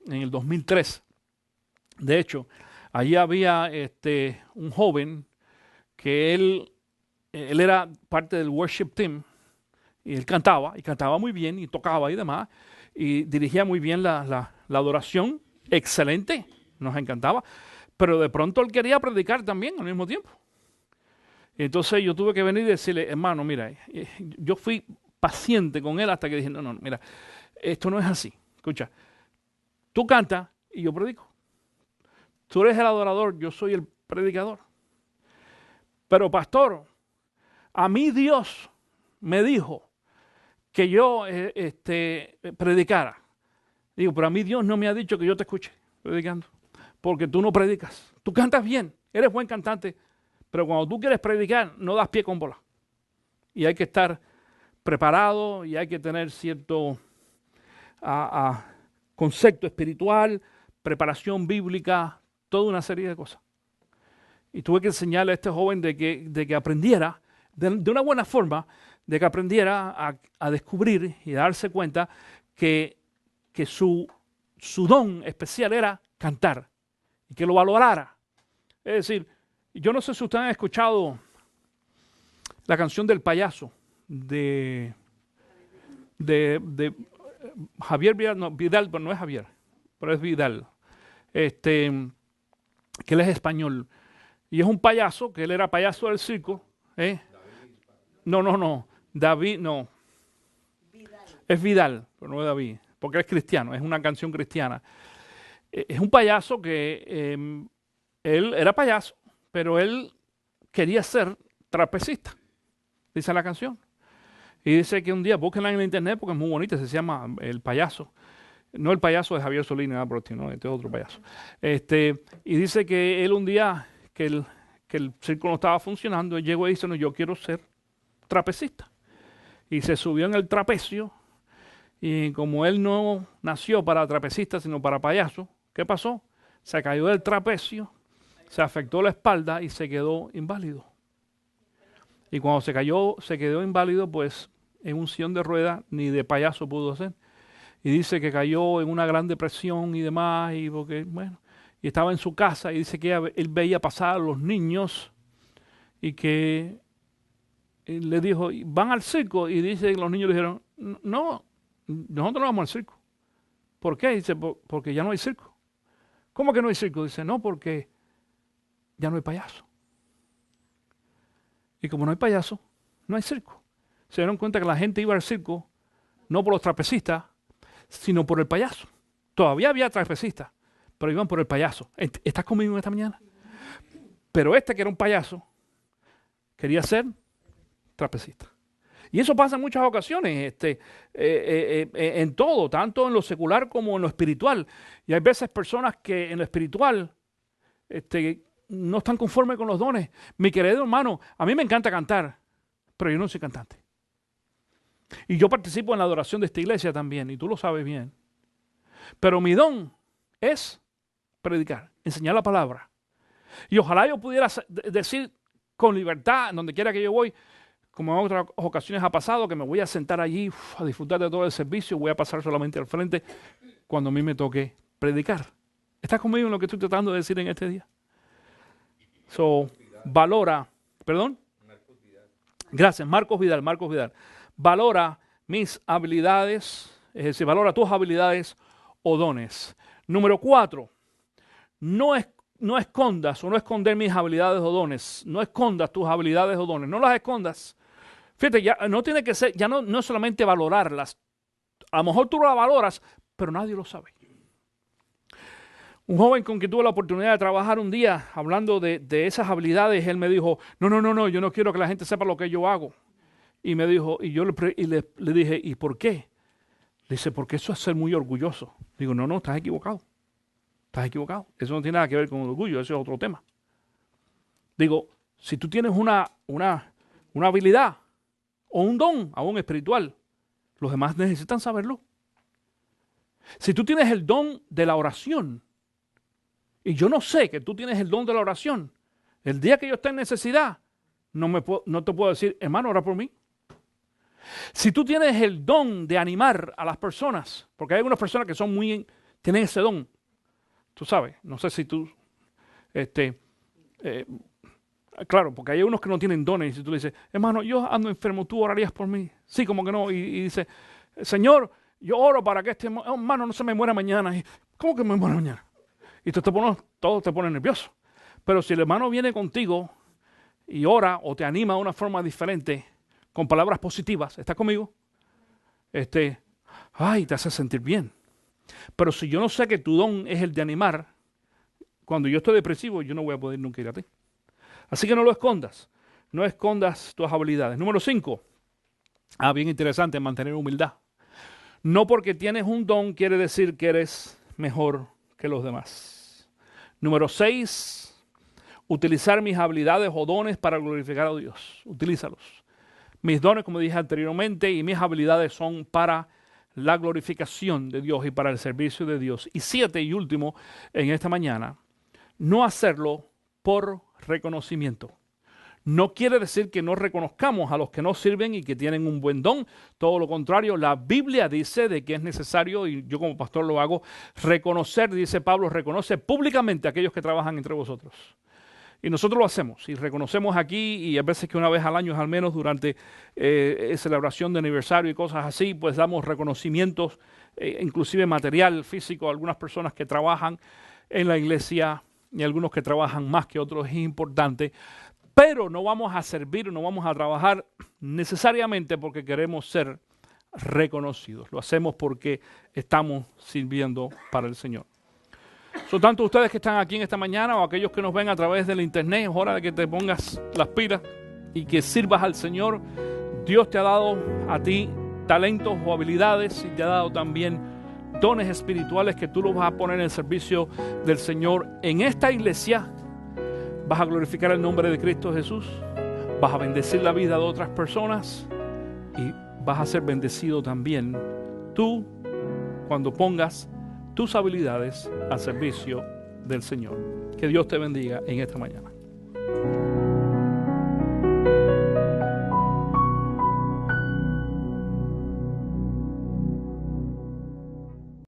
en el 2003, de hecho, allí había un joven que él era parte del worship team, y él cantaba, y cantaba muy bien, y tocaba y demás, y dirigía muy bien la adoración, excelente, nos encantaba, pero de pronto él quería predicar también al mismo tiempo. Entonces yo tuve que venir y decirle, hermano, mira, yo fui paciente con él hasta que dije, no, mira, esto no es así. Escucha, tú cantas y yo predico. Tú eres el adorador, yo soy el predicador. Pero pastor, a mí Dios me dijo que yo predicara. Digo, pero a mí Dios no me ha dicho que yo te escuche predicando, porque tú no predicas. Tú cantas bien, eres buen cantante, pero cuando tú quieres predicar, no das pie con bola. Y hay que estar preparado y hay que tener cierto concepto espiritual, preparación bíblica, toda una serie de cosas. Y tuve que enseñarle a este joven de que aprendiera, de una buena forma, de que aprendiera a descubrir y a darse cuenta que su don especial era cantar y que lo valorara. Es decir, yo no sé si ustedes han escuchado la canción del payaso de Javier Vidal, no, Vidal, pero no es Javier, pero es Vidal, que él es español. Y es un payaso, que él era payaso del circo. No. David, no. Vidal. Es Vidal, pero no es David, porque es cristiano, es una canción cristiana. Es un payaso que él era payaso, pero él quería ser trapecista, dice la canción. Y dice que un día, búsquenla en el internet porque es muy bonita, se llama El Payaso. No el payaso de Javier Solís, nada por el estilo, no, este es otro payaso. Y dice que él un día, que el circo no estaba funcionando, él llegó y dice, no, yo quiero ser trapecista. Y se subió en el trapecio, y como él no nació para trapecista, sino para payaso, ¿qué pasó? Se cayó del trapecio, se afectó la espalda y se quedó inválido. Y cuando se cayó, se quedó inválido, pues en un sillón de ruedas, ni de payaso pudo ser. Y dice que cayó en una gran depresión y demás, y porque, bueno, y estaba en su casa y dice que él veía pasar a los niños y que le dijo, van al circo, y dice que los niños le dijeron, no, nosotros no vamos al circo. ¿Por qué? Dice, porque ya no hay circo. ¿Cómo que no hay circo? Dice, no, porque ya no hay payaso. Y como no hay payaso, no hay circo. Se dieron cuenta que la gente iba al circo no por los trapecistas, sino por el payaso. Todavía había trapecistas, pero iban por el payaso. ¿Estás conmigo esta mañana? Pero que era un payaso, quería ser trapecista. Y eso pasa en muchas ocasiones, en todo, tanto en lo secular como en lo espiritual. Y hay veces personas que en lo espiritual no están conformes con los dones. Mi querido hermano, a mí me encanta cantar, pero yo no soy cantante. Y yo participo en la adoración de esta iglesia también, y tú lo sabes bien. Pero mi don es predicar, enseñar la palabra. Y ojalá yo pudiera decir con libertad, donde quiera que yo voy, como en otras ocasiones ha pasado, que me voy a sentar allí a disfrutar de todo el servicio, voy a pasar solamente al frente cuando a mí me toque predicar. ¿Estás conmigo en lo que estoy tratando de decir en este día? Valora, perdón. Gracias, Marcos Vidal. Valora mis habilidades, es decir, valora tus habilidades o dones. Número 4, no escondas o no esconder mis habilidades o dones. No escondas tus habilidades o dones, no las escondas. Fíjate, ya no tiene que ser, ya no es solamente valorarlas. A lo mejor tú las valoras, pero nadie lo sabe. Un joven con quien tuve la oportunidad de trabajar un día, hablando de esas habilidades, él me dijo, no, yo no quiero que la gente sepa lo que yo hago. Y me dijo, y yo le dije, ¿y por qué? Le dice, porque eso es ser muy orgulloso. Digo, no, estás equivocado. Estás equivocado. Eso no tiene nada que ver con el orgullo, eso es otro tema. Digo, si tú tienes una habilidad o un don, aún espiritual, los demás necesitan saberlo. Si tú tienes el don de la oración, y yo no sé que tú tienes el don de la oración, el día que yo esté en necesidad, no te puedo decir, hermano, ora por mí. Si tú tienes el don de animar a las personas, porque hay algunas personas que tienen ese don, tú sabes, no sé si tú, claro, porque hay unos que no tienen dones, y si tú le dices, hermano, yo ando enfermo, ¿tú orarías por mí? Sí, como que no, y dice, Señor, yo oro para que este hermano no se me muera mañana. Y, ¿cómo que me muera mañana? Y todo te pone nervioso. Pero si el hermano viene contigo y ora o te anima de una forma diferente, con palabras positivas, ¿estás conmigo? Te hace sentir bien. Pero si yo no sé que tu don es el de animar, cuando yo estoy depresivo, yo no voy a poder nunca ir a ti. Así que no lo escondas. No escondas tus habilidades. Número 5. Bien interesante, mantener humildad. No porque tienes un don quiere decir que eres mejor que los demás. Número 6. Utilizar mis habilidades o dones para glorificar a Dios. Utilízalos. Mis dones, como dije anteriormente, y mis habilidades son para la glorificación de Dios y para el servicio de Dios. Y 7 y último, en esta mañana, no hacerlo por reconocimiento. No quiere decir que no reconozcamos a los que nos sirven y que tienen un buen don. Todo lo contrario, la Biblia dice de que es necesario, y yo como pastor lo hago, reconocer, dice Pablo, reconoce públicamente a aquellos que trabajan entre vosotros. Y nosotros lo hacemos y reconocemos aquí, y a veces que una vez al año al menos durante celebración de aniversario y cosas así, pues damos reconocimientos, inclusive material, físico, a algunas personas que trabajan en la iglesia y algunos que trabajan más que otros, es importante. Pero no vamos a servir, no vamos a trabajar necesariamente porque queremos ser reconocidos. Lo hacemos porque estamos sirviendo para el Señor. Tanto ustedes que están aquí en esta mañana o aquellos que nos ven a través del internet, es hora de que te pongas las pilas y que sirvas al Señor. Dios te ha dado a ti talentos o habilidades y te ha dado también dones espirituales que tú los vas a poner en el servicio del Señor en esta iglesia. Vas a glorificar el nombre de Cristo Jesús, vas a bendecir la vida de otras personas y vas a ser bendecido también tú cuando pongas tus habilidades al servicio del Señor. Que Dios te bendiga en esta mañana.